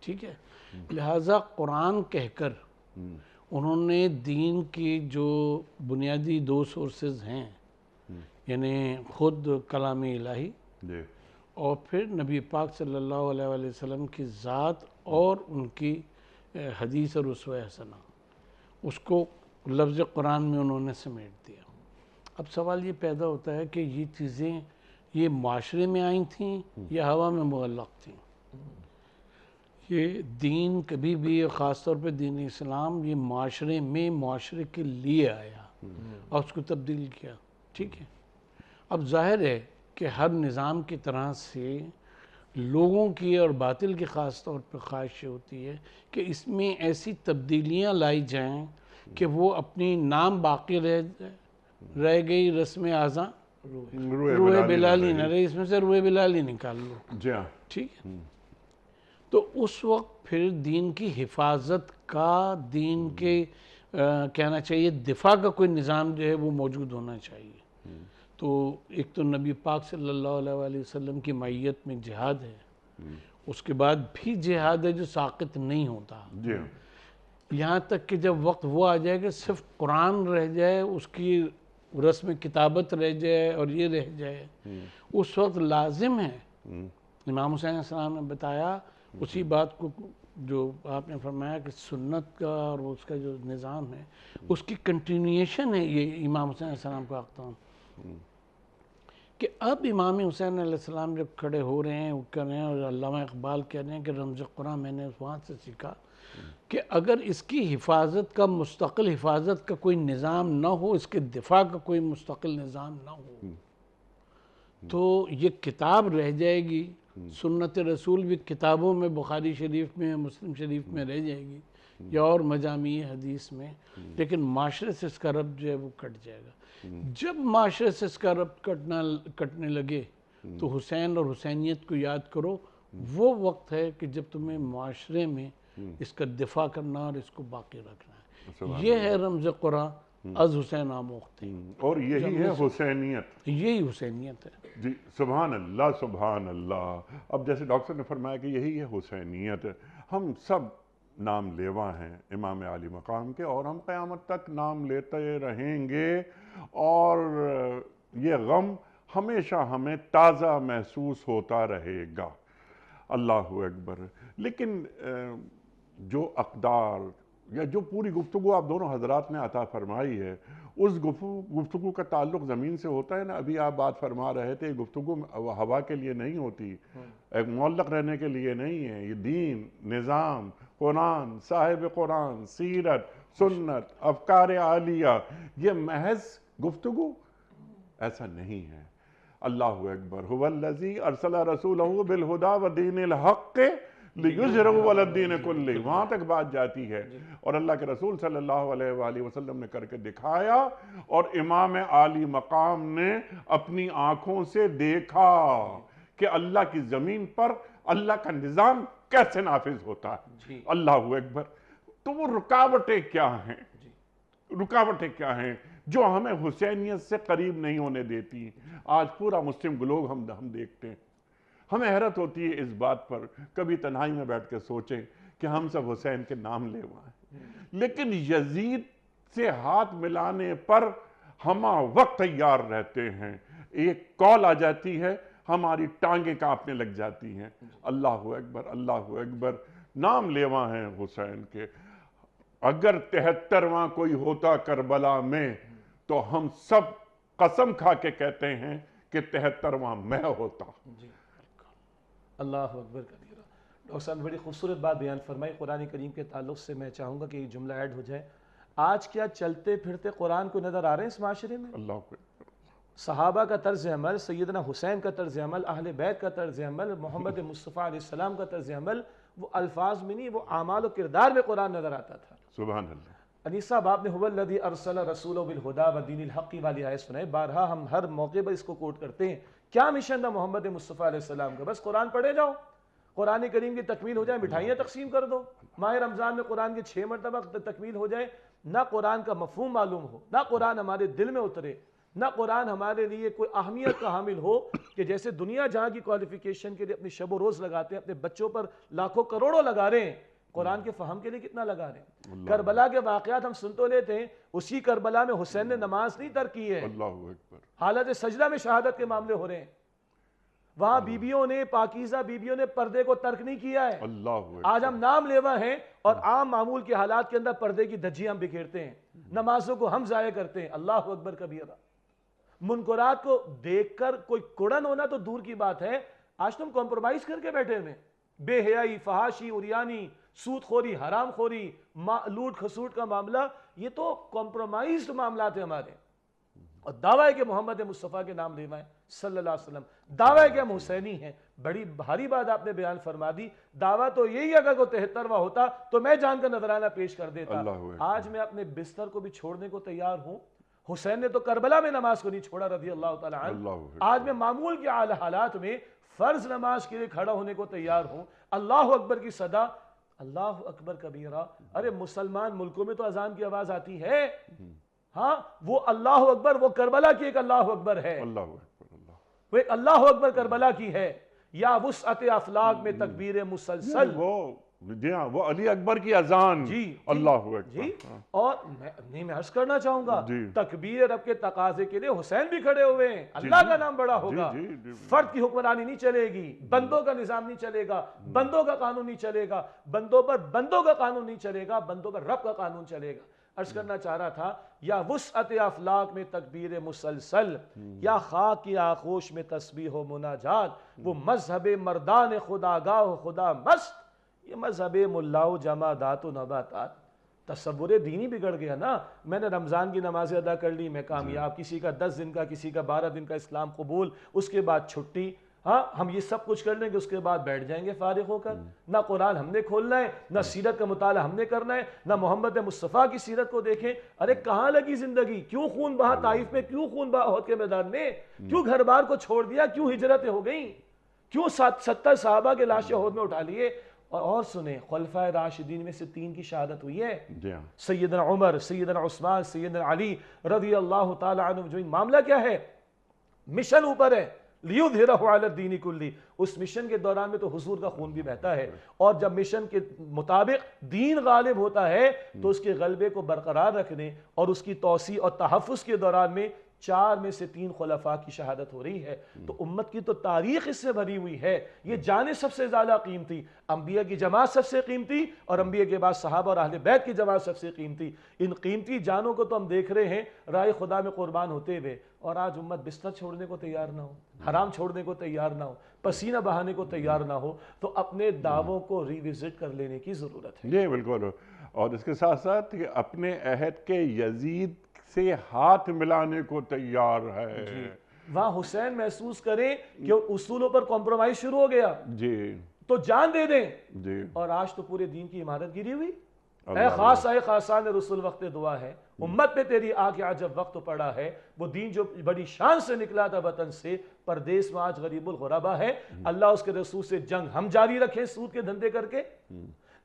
ٹھیک ہے۔ لہٰذا قرآن کہہ کر انہوں نے دین کی جو بنیادی دو سورسز ہیں، یعنی خود کلام الہی جی اور پھر نبی پاک صلی اللہ علیہ وآلہ وسلم کی ذات اور ان کی حدیث اور اسوہ حسنہ، اس کو لفظ قرآن میں انہوں نے سمیٹ دیا۔ اب سوال یہ پیدا ہوتا ہے کہ یہ چیزیں یہ معاشرے میں آئی تھیں یا ہوا میں معلق تھیں؟ یہ دین کبھی بھی، خاص طور پہ دین اسلام، یہ معاشرے میں معاشرے کے لیے آیا اور اس کو تبدیل کیا، ٹھیک ہے۔ اب ظاہر ہے کہ ہر نظام کی طرح سے لوگوں کی اور باطل کی خاص طور پہ خواہش ہوتی ہے کہ اس میں ایسی تبدیلیاں لائی جائیں کہ وہ اپنی نام باقی رہ گئی، رسم اعضاء روح بلالی نہ رہی، اس میں سے روح بلالی نکال لو، جی ہاں، ٹھیک ہے۔ تو اس وقت پھر دین کی حفاظت کا، دین کے کہنا چاہیے دفاع کا کوئی نظام جو ہے وہ موجود ہونا چاہیے۔ تو ایک تو نبی پاک صلی اللہ علیہ وآلہ وسلم کی معیت میں جہاد ہے، اس کے بعد بھی جہاد ہے جو ساقط نہیں ہوتا، جی ہاں، یہاں تک کہ جب وقت وہ آ جائے کہ صرف قرآن رہ جائے، اس کی رسم کتابت رہ جائے اور یہ رہ جائے، اس وقت لازم ہے، امام حسین علیہ السلام نے بتایا اسی بات کو جو آپ نے فرمایا کہ سنت کا اور اس کا جو نظام ہے اس کی کنٹینیویشن ہے یہ امام حسین علیہ السلام کا اقدام، کہ اب امام حسین علیہ السلام جب کھڑے ہو رہے ہیں، وہ کر رہے ہیں، اور علامہ اقبال کہہ رہے ہیں کہ رمز قرآن میں نے وہاں سے سیکھا کہ اگر اس کی حفاظت کا، مستقل حفاظت کا کوئی نظام نہ ہو، اس کے دفاع کا کوئی مستقل نظام نہ ہو، تو یہ کتاب رہ جائے گی، سنت رسول بھی کتابوں میں، بخاری شریف میں، مسلم شریف میں رہ جائے گی یا اور مجامع حدیث میں، لیکن معاشرے سے اس کا ربط جو ہے وہ کٹ جائے گا۔ جب معاشرے سے اس کا ربط کٹنے لگے تو حسین اور حسینیت کو یاد کرو، وہ وقت ہے کہ جب تمہیں معاشرے میں اس کا دفاع کرنا اور اس کو باقی رکھنا ہے۔ یہ ہے رمز قرآن از حسین آموختین، اور یہی ہے حسینیت، یہی حسینیت ہے۔ جی سبحان اللہ سبحان اللہ۔ اب جیسے ڈاکٹر نے فرمایا کہ یہی ہے حسینیت، ہم سب نام لیوا ہیں امام عالی مقام کے، اور ہم قیامت تک نام لیتے رہیں گے، اور یہ غم ہمیشہ ہمیں تازہ محسوس ہوتا رہے گا۔ اللہ اکبر۔ لیکن جو اقدار یا جو پوری گفتگو آپ دونوں حضرات نے عطا فرمائی ہے، اس گفتگو کا تعلق زمین سے ہوتا ہے نا۔ ابھی آپ بات فرما رہے تھے، گفتگو ہوا کے لیے نہیں ہوتی، ایک معلق رہنے کے لیے نہیں ہے، یہ دین، نظام، قرآن، صاحب قرآن، سیرت، سنت، افکار عالیہ، یہ محض گفتگو ایسا نہیں ہے۔ اللہ اکبر۔ هو الذی ارسل رسولہ بالہدی ودین الحق لیظہرہ علی الدین کلہ، وہاں تک بات جاتی ہے، اور اللہ کے رسول صلی اللہ علیہ وآلہ وسلم نے کر کے دکھایا، اور امام عالی مقام نے اپنی آنکھوں سے دیکھا کہ اللہ کی زمین پر اللہ کا نظام کیسے نافذ ہوتا ہے۔ اللہ اکبر۔ تو وہ رکاوٹیں کیا ہیں، رکاوٹیں کیا ہیں جو ہمیں حسینیت سے قریب نہیں ہونے دیتی؟ آج پورا مسلم گلوب ہم دیکھتے ہیں، ہمیں حیرت ہوتی ہے اس بات پر، کبھی تنہائی میں بیٹھ کے سوچیں کہ ہم سب حسین کے نام لے ہوئے ہیں، لیکن یزید سے ہاتھ ملانے پر ہم وقت تیار رہتے ہیں، ایک کال آ جاتی ہے، ہماری ٹانگیں کانپنے لگ جاتی ہیں۔ اللہ اکبر، اللہ اکبر۔ نام لیوا ہیں حسین کے۔ اگر 73واں کوئی ہوتا کربلا میں تو ہم سب قسم کھا کے کہتے ہیں کہ 73واں میں ہوتا۔ اللہ اکبر کبیرہ۔ ڈاکٹر صاحب نے بڑی خوبصورت بات بیان فرمائی قرآن کریم کے تعلق سے۔ میں چاہوں گا کہ یہ جملہ ایڈ ہو جائے، آج کیا چلتے پھرتے قرآن کو نظر آ رہے ہیں اس معاشرے میں؟ اللہ اکبر۔ صحابہ کا طرز عمل، سیدنا حسین کا طرز عمل، اہل بیت کا طرز عمل، محمد مصطفیٰ علیہ السلام کا طرز عمل، وہ الفاظ میں نہیں، وہ اعمال و کردار میں قرآن نظر آتا تھا۔ سبحان اللہ۔ انیس صاحب آپ نے هو الذی ارسل رسولہ بالہدی ودین الحق والی آیت سنائے، بارہا ہم ہر موقع پر اس کو کوٹ کرتے ہیں۔ کیا مشن تھا محمد مصطفیٰ علیہ السلام کا؟ بس قرآن پڑھے جاؤ، قرآن کریم کی تکمیل ہو جائے، مٹھائیاں تقسیم کر دو، ماہ رمضان میں قرآن کے 6 مرتبہ تکمیل ہو جائے، نہ قرآن کا مفہوم معلوم ہو، نہ قرآن ہمارے دل میں اترے، نہ قرآن ہمارے لیے کوئی اہمیت کا حامل ہو کہ جیسے دنیا جہاں کی کوالیفیکیشن کے لیے اپنی شب و روز لگاتے ہیں، اپنے بچوں پر لاکھوں کروڑوں لگا رہے ہیں، قرآن کے فہم کے لیے کتنا لگا رہے ہیں۔ کربلا کے واقعات ہم سن تو لیتے ہیں، اسی کربلا میں حسین نے نماز نہیں ترک کی ہے، اللہ اکبر، حالت سجدہ میں شہادت کے معاملے ہو رہے ہیں، وہاں بیبیوں نے، پاکیزہ بیبیوں نے پردے کو ترک نہیں کیا ہے۔ اللہ اکبر۔ آج ہم نام لیوا ہیں اور عام معمول کے حالات کے اندر پردے کی دھجیاں ہم بکھیرتے ہیں، نمازوں کو ہم ضائع کرتے ہیں۔ اللہ اکبر کبیرہ۔ منکرات کو دیکھ کر کوئی کڑن ہونا تو دور کی بات ہے، آج تم کمپرومائز کر کے بیٹھے ہوئے، بے حیائی، فحاشی، عریانی، سود خوری، حرام خوری، لوٹ خسوٹ کا معاملہ، یہ تو کمپرومائزڈ معاملات ہیں ہمارے، اور دعویٰ ہے کہ محمد مصطفیٰ کے نام لیوا ہے صلی اللہ علیہ وسلم، دعویٰ ہے کہ ہم حسینی ہیں۔ بڑی بھاری بات آپ نے بیان فرما دی۔ دعویٰ تو یہی اگر کوئی 73واں ہوتا تو میں جان کا نذرانہ پیش کر دیتا۔ آج میں اپنے بستر کو بھی چھوڑنے کو تیار ہوں۔ حسین نے تو کربلا میں نماز کو نہیں چھوڑا رضی اللہ تعالیٰ عنہ۔ آج میں معمول کے حالات میں فرض نماز کے لیے کھڑا ہونے کو تیار ہوں۔ اللہ اکبر کی صدا، اللہ اکبر کبیرہ۔ ارے مسلمان ملکوں میں تو اذان کی آواز آتی ہے، ہاں وہ اللہ اکبر، وہ کربلا کی ایک اللہ اکبر ہے، وہ ایک اللہ اکبر کربلا کی ہے۔ یا وسعت افلاک میں تکبیر مسلسل، جی ہاں، وہ علی اکبر کی اذان، جی اللہ اکبر۔ جی، اور میں عرض کرنا چاہوں گا تکبیر رب کے تقاضے کے لیے حسین بھی کھڑے ہوئے ہیں۔ اللہ کا نام بڑا ہوگا، فرد کی حکمرانی نہیں چلے گی، بندوں کا نظام نہیں چلے گا، بندوں کا قانون نہیں چلے گا، بندوں پر بندوں کا قانون نہیں چلے گا، بندوں پر رب کا قانون چلے گا۔ عرض کرنا چاہ رہا تھا، یا وسعت افلاک میں تکبیر مسلسل، یا خاک کی آغوش میں تسبیح و مناجات، وہ مذہب مردان خداگاہ و خدا مست، یہ مذہب ملاؤ جمادات و نباتات۔ تصور دینی بگڑ گیا نا۔ میں نے رمضان کی نمازیں ادا کر لی، میں کامیاب، کسی کا 10 دن کا، کسی کا 12 دن کا اسلام قبول، اس کے بعد چھٹی، ہاں ہم یہ سب کچھ کر لیں گے، اس کے بعد بیٹھ جائیں گے فارغ ہو کر۔ نہ قرآن ہم نے کھولنا ہے، نہ سیرت کا مطالعہ ہم نے کرنا ہے، نہ محمد مصطفیٰ کی سیرت کو دیکھیں۔ ارے کہاں لگی زندگی؟ کیوں خون بہا طائف میں؟ کیوں خون بہا احد کے میدان میں؟ کیوں گھر بار کو چھوڑ دیا؟ کیوں ہجرتیں ہو گئیں؟ کیوں 70 صحابہ کے لاشیں احد میں اٹھا لیے؟ اور سنیں، خلفائے راشدین میں سے 3 کی شہادت ہوئی ہے، سیدنا عمر، سیدنا عثمان، سیدنا علی رضی اللہ تعالی عنہ۔ جو معاملہ کیا ہے؟ مشن اوپر ہے، لیظہرہ علی الدین کلہ۔ اس مشن کے دوران میں تو حضور کا خون بھی بہتا ہے، اور جب مشن کے مطابق دین غالب ہوتا ہے تو اس کے غلبے کو برقرار رکھنے اور اس کی توسیع اور تحفظ کے دوران میں 4 میں سے 3 خلفاء کی شہادت ہو رہی ہے۔ تو امت کی تو تاریخ اس سے بھری ہوئی ہے۔ یہ جانیں سب سے زیادہ قیمتی، انبیاء کی جماعت سب سے قیمتی، اور انبیاء کے بعد صحابہ اور اہل بیت کی جماعت سب سے قیمتی۔ ان قیمتی جانوں کو تو ہم دیکھ رہے ہیں راہ خدا میں قربان ہوتے ہوئے، اور آج امت بستر چھوڑنے کو تیار نہ ہو، حرام چھوڑنے کو تیار نہ ہو، پسینہ بہانے کو تیار نہ ہو، تو اپنے دعووں کو ریوزٹ کر لینے کی ضرورت ہے۔ جی بالکل، اور اس کے ساتھ ساتھ اپنے عہد کے یزید سے ہاتھ ملانے کو تیار ہے۔ وہاں حسین محسوس کریں کہ اصولوں پر کمپرومائز شروع ہو گیا، جی تو جان دے دیں۔ جی، اور آج تو پورے دین کی عمارت گری ہوئی۔ اے خاص، اے خاصان رسول، وقت دعا ہے، امت پہ تیری آ کے عجب وقت پڑا ہے۔ وہ دین جو بڑی شان سے نکلا تھا وطن سے، پردیس میں آج غریب الغربا ہے۔ اللہ اس کے رسول سے جنگ ہم جاری رکھیں سود کے دھندے کر کے،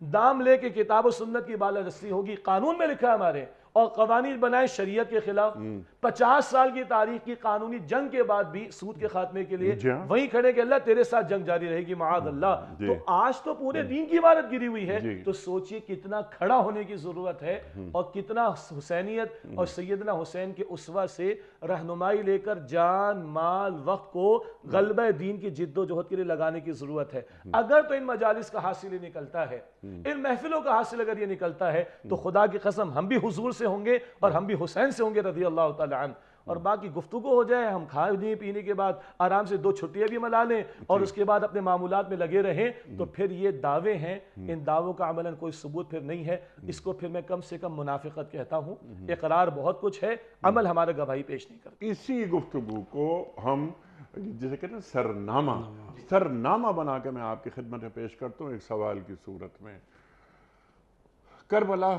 دام لے کے کتاب و سنت کی بالا رسی ہوگی، قانون میں لکھا ہے ہمارے، اور قوانین بنائے شریعت کے خلاف۔ 50 سال کی تاریخ کی قانونی جنگ کے بعد بھی سود کے خاتمے کے لیے وہیں کھڑے کہ اللہ تیرے ساتھ جنگ جاری رہے گی معاذ اللہ۔ تو آج تو پورے دین کی عمارت گری ہوئی ہے، تو سوچئے کتنا کھڑا ہونے کی ضرورت ہے، اور کتنا حسینیت اور سیدنا حسین کے اسوہ سے رہنمائی لے کر جان، مال، وقت کو غلبہ دین کی جد و جہد کے لیے لگانے کی ضرورت ہے۔ اگر تو ان مجالس کا حاصل یہ نکلتا ہے، ان محفلوں کا حاصل اگر یہ نکلتا ہے، تو خدا کی قسم ہم بھی حضور سے ہوں گے اور ہم بھی حسین سے ہوں گے رضی اللہ تعالی عنہ۔ اور باقی گفتگو ہو جائے, ہم کھانے پینے کے بعد آرام سے 2 چھٹیاں بھی منا لیں اور اس کے بعد اپنے معمولات میں لگے رہیں, تو پھر یہ دعوے ہیں, ان دعووں کا عملاً کوئی ثبوت پھر نہیں ہے. اس کو پھر میں کم سے کم منافقت کہتا ہوں. اقرار بہت کچھ ہے, عمل ہمارا گواہی پیش نہیں کرتا. اسی گفتگو کو ہم جسے کہتے ہیں سرنامہ بنا کے میں آپ کی خدمت میں پیش کرتا ہوں ایک سوال کی صورت میں. کربلا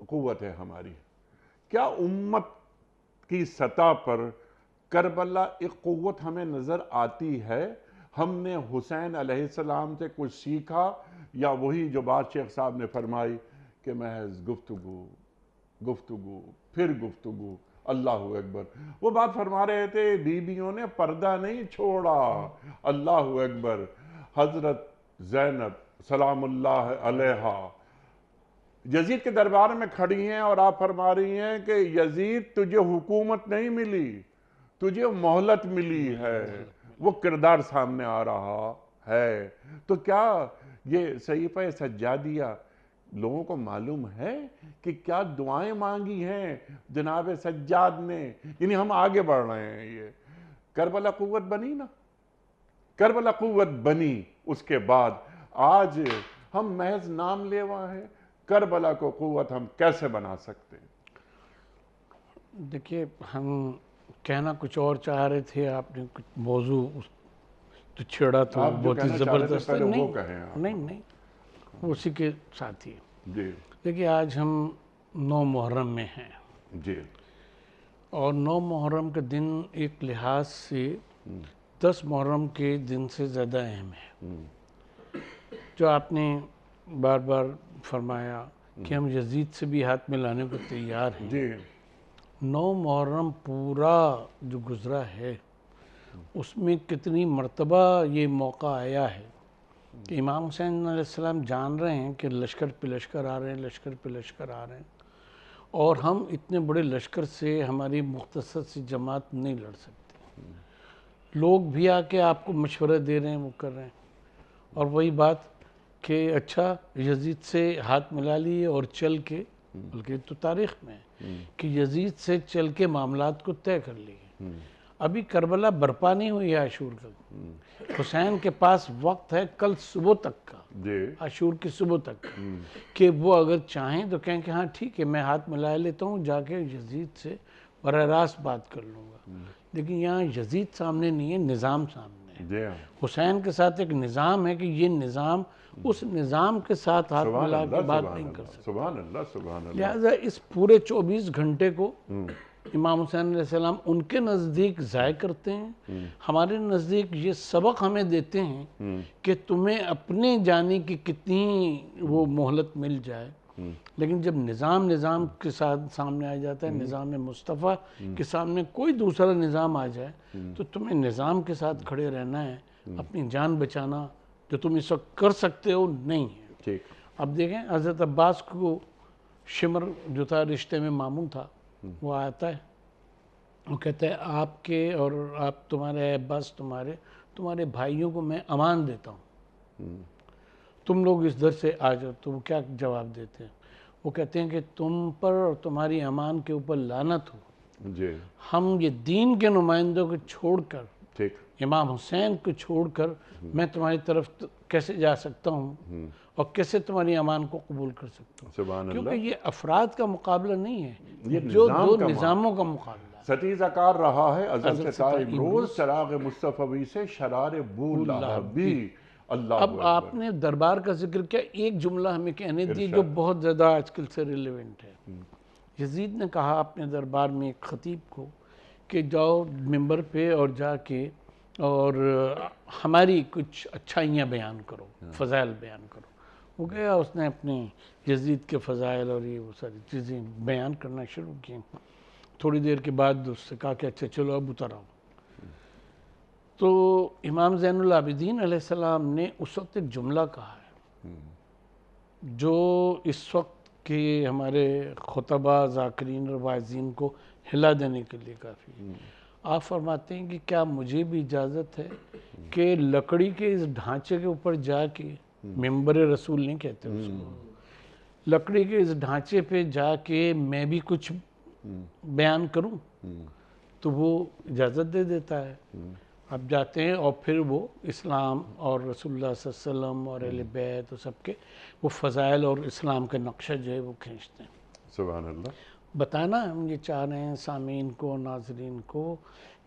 قوت ہے ہماری, کیا امت کی سطح پر کربلا ایک قوت ہمیں نظر آتی ہے؟ ہم نے حسین علیہ السلام سے کچھ سیکھا, یا وہی جو بات شیخ صاحب نے فرمائی کہ محض گفتگو پھر گفتگو, اللہ اکبر. وہ بات فرما رہے تھے بیویوں نے پردہ نہیں چھوڑا, اللہ اکبر. حضرت زینب سلام اللہ علیہا یزید کے دربار میں کھڑی ہیں اور آپ فرما رہی ہیں کہ یزید تجھے حکومت نہیں ملی, تجھے مہلت ملی ہے. وہ کردار سامنے آ رہا ہے. تو کیا یہ صحیفہ سجادیہ لوگوں کو معلوم ہے کہ کیا دعائیں مانگی ہیں جناب سجاد نے؟ یعنی ہم آگے بڑھ رہے ہیں. یہ کربلا قوت بنی نا, کربلا قوت بنی. اس کے بعد آج ہم محض نام لیوا ہیں, کربلا کو قوت ہم کیسے بنا سکتے ہیں؟ دیکھیے, ہم کہنا کچھ اور چاہ رہے تھے, آپ نے کچھ موضوع تو چھیڑا تو آپ جو بہت ہی کہنا چاہ رہے تھے زبردست ہے. پہلے وہ کہیں آپ. نہیں, اسی کے ساتھ ہی. جی دیکھیے, آج ہم 9 محرم میں ہیں, جی اور 9 محرم کا دن ایک لحاظ سے 10 محرم کے دن سے زیادہ اہم ہے. جو آپ نے بار بار فرمایا کہ ہم یزید سے بھی ہاتھ ملانے کو تیار ہیں. جی 9 محرم پورا جو گزرا ہے اس میں کتنی مرتبہ یہ موقع آیا ہے کہ امام حسین علیہ السلام جان رہے ہیں کہ لشکر پہ لشکر آ رہے ہیں, لشکر پہ لشکر آ رہے ہیں, اور ہم اتنے بڑے لشکر سے ہماری مختصر سی جماعت نہیں لڑ سکتے. لوگ بھی آ کے آپ کو مشورہ دے رہے ہیں, وہ کر رہے ہیں. اور وہی بات کہ اچھا یزید سے ہاتھ ملا لیے اور چل کے, بلکہ تو تاریخ میں ہے کہ یزید سے چل کے معاملات کو طے کر لیے. ابھی کربلا برپا نہیں ہوئی ہے عاشور کا. حسین کے پاس وقت ہے کل صبح تک کا, عاشور کی صبح تک کا, کہ وہ اگر چاہیں تو کہیں کہ ہاں ٹھیک ہے میں ہاتھ ملا لیتا ہوں, جا کے یزید سے براہ راست بات کر لوں گا. لیکن یہاں یزید سامنے نہیں ہے, نظام سامنے ہے. حسین کے ساتھ ایک نظام ہے کہ یہ نظام اس نظام کے ساتھ ہاتھ ملا کے بات نہیں کر سکتا. سبحان اللہ, سبحان اللہ. لہٰذا اس پورے 24 گھنٹے کو امام حسین علیہ السلام ان کے نزدیک ضائع کرتے ہیں, ہمارے نزدیک یہ سبق ہمیں دیتے ہیں کہ تمہیں اپنے جانے کی کتنی وہ مہلت مل جائے. لیکن جب نظام کے ساتھ سامنے آ جاتا ہے, نظام مصطفیٰ کے سامنے کوئی دوسرا نظام آ جائے, تو تمہیں نظام کے ساتھ کھڑے رہنا ہے. اپنی جان بچانا جو تم اس وقت کر سکتے ہو نہیں ہے. اب دیکھیں, حضرت عباس کو شمر جو تھا رشتے میں ماموں تھا, وہ آتا ہے, وہ کہتا ہے آپ کے اور آپ تمہارے عباس تمہارے بھائیوں کو میں امان دیتا ہوں, تم لوگ اس در سے آ جاؤ. تو وہ کیا جواب دیتے ہیں؟ وہ کہتے ہیں کہ تم پر اور تمہاری امان کے اوپر لعنت ہو. ہم یہ دین کے نمائندوں کو چھوڑ کر, امام حسین کو چھوڑ کر میں تمہاری طرف کیسے جا سکتا ہوں اور کیسے تمہاری امان کو قبول کر سکتا ہوں؟ کیونکہ یہ افراد کا مقابلہ نہیں ہے, یہ جو 2 نظاموں کا مقابلہ ہے. ستیزہ کار رہا ہے ازل سے تا امروز, چراغ مصطفی سے شرار بو لہبی. اب آپ نے دربار کا ذکر کیا, ایک جملہ ہمیں کہنے دی جو بہت زیادہ آج کل سے ریلیونٹ ہے. یزید نے کہا اپنے دربار میں ایک خطیب کو کہ جاؤ ممبر پہ اور جا کے اور ہماری کچھ اچھائیاں بیان کرو, فضائل بیان کرو. وہ گیا, اس نے اپنے یزید کے فضائل اور یہ وہ ساری چیزیں بیان کرنا شروع کی. تھوڑی دیر کے بعد اس سے کہا کہ اچھا چلو اب اتر آؤ. تو امام زین العابدین علیہ السلام نے اس وقت ایک جملہ کہا ہے جو اس وقت کے ہمارے خطبہ, ذاکرین اور واعظین کو ہلا دینے کے لیے کافی ہے. آپ فرماتے ہیں کہ کیا مجھے بھی اجازت ہے کہ لکڑی کے اس ڈھانچے کے اوپر جا کے, ممبر رسول نہیں کہتے اس کو, لکڑی کے اس ڈھانچے پہ جا کے میں بھی کچھ بیان کروں؟ تو وہ اجازت دے دیتا ہے. آپ جاتے ہیں اور پھر وہ اسلام اور رسول اللہ صلی اللہ علیہ وسلم اور اہل بیت اور سب کے وہ فضائل اور اسلام کا نقشہ جو ہے وہ کھینچتے ہیں. سبحان اللہ. بتانا ہم یہ چاہ رہے ہیں سامعین کو، ناظرین کو،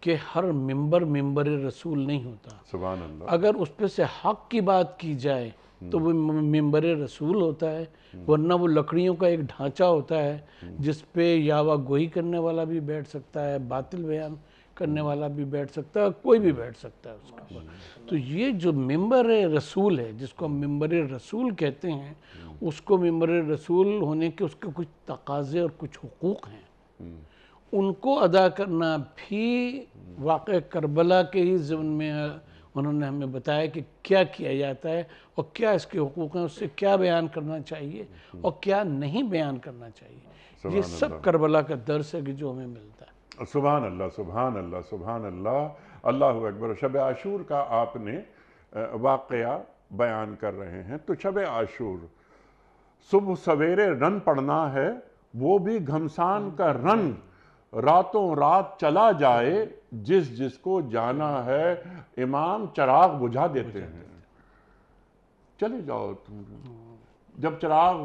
کہ ہر ممبر رسول نہیں ہوتا. سبحان اللہ. اگر اس پہ سے حق کی بات کی جائے تو وہ ممبر رسول ہوتا ہے، ورنہ وہ لکڑیوں کا ایک ڈھانچہ ہوتا ہے جس پہ یاوہ گوئی کرنے والا بھی بیٹھ سکتا ہے، باطل بیان کرنے والا بھی بیٹھ سکتا ہے، کوئی بھی بیٹھ سکتا ہے اس کے اوپر. تو یہ جو ممبر رسول ہے، جس کو ہم ممبر رسول کہتے ہیں، اس کو ممبر رسول ہونے کے اس کے کچھ تقاضے اور کچھ حقوق ہیں. ان کو ادا کرنا بھی واقع کربلا کے ہی ضمن میں انہوں نے ہمیں بتایا کہ کیا کیا جاتا ہے اور کیا اس کے حقوق ہیں، اس سے کیا بیان کرنا چاہیے اور کیا نہیں بیان کرنا چاہیے. یہ سب کربلا کا درس ہے کہ جو ہمیں ملتا ہے. سبحان اللہ، سبحان اللہ، سبحان اللہ. اللہ اکبر. شب عاشور کا آپ نے واقعہ بیان کر رہے ہیں. تو شب عاشور صبح سویرے رن پڑنا ہے، وہ بھی گھمسان کا رن، راتوں رات چلا جائے جس کو جانا ہے. امام چراغ بجھا دیتے ہیں، چلے جاؤ تم. جب چراغ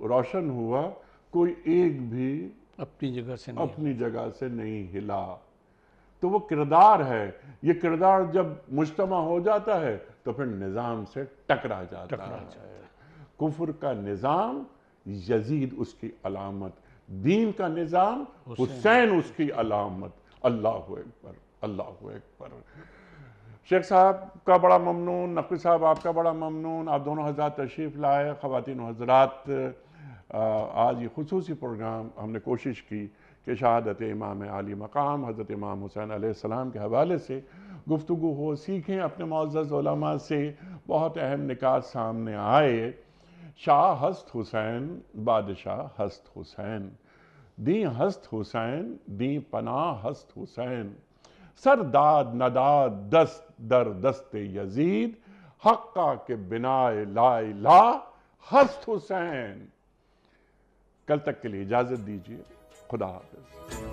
روشن ہوا کوئی ایک بھی اپنی جگہ سے نہیں ہلا. تو وہ کردار ہے. یہ کردار جب مجتمع ہو جاتا ہے تو پھر نظام سے ٹکرا جاتا ہے. کفر کا نظام یزید اس کی علامت، دین کا نظام حسین اس کی علامت. اللہ اکبر، اللہ اکبر. شیخ صاحب کا بڑا ممنون، نقوی صاحب آپ کا بڑا ممنون. آپ دونوں حضرات تشریف لائے. خواتین و حضرات، آج یہ خصوصی پروگرام ہم نے کوشش کی کہ شہادت امام عالی مقام حضرت امام حسین علیہ السلام کے حوالے سے گفتگو ہو، سیکھیں اپنے معزز علماء سے. بہت اہم نکات سامنے آئے. شاہ ہست حسین، بادشاہ ہست حسین، دیں ہست حسین، دیں پناہ ہست حسین. سرداد نداد دست در دست یزید، حقہ کے بنائے لا الہ ہست حسین. کل تک کے لیے اجازت دیجیے. خدا حافظ.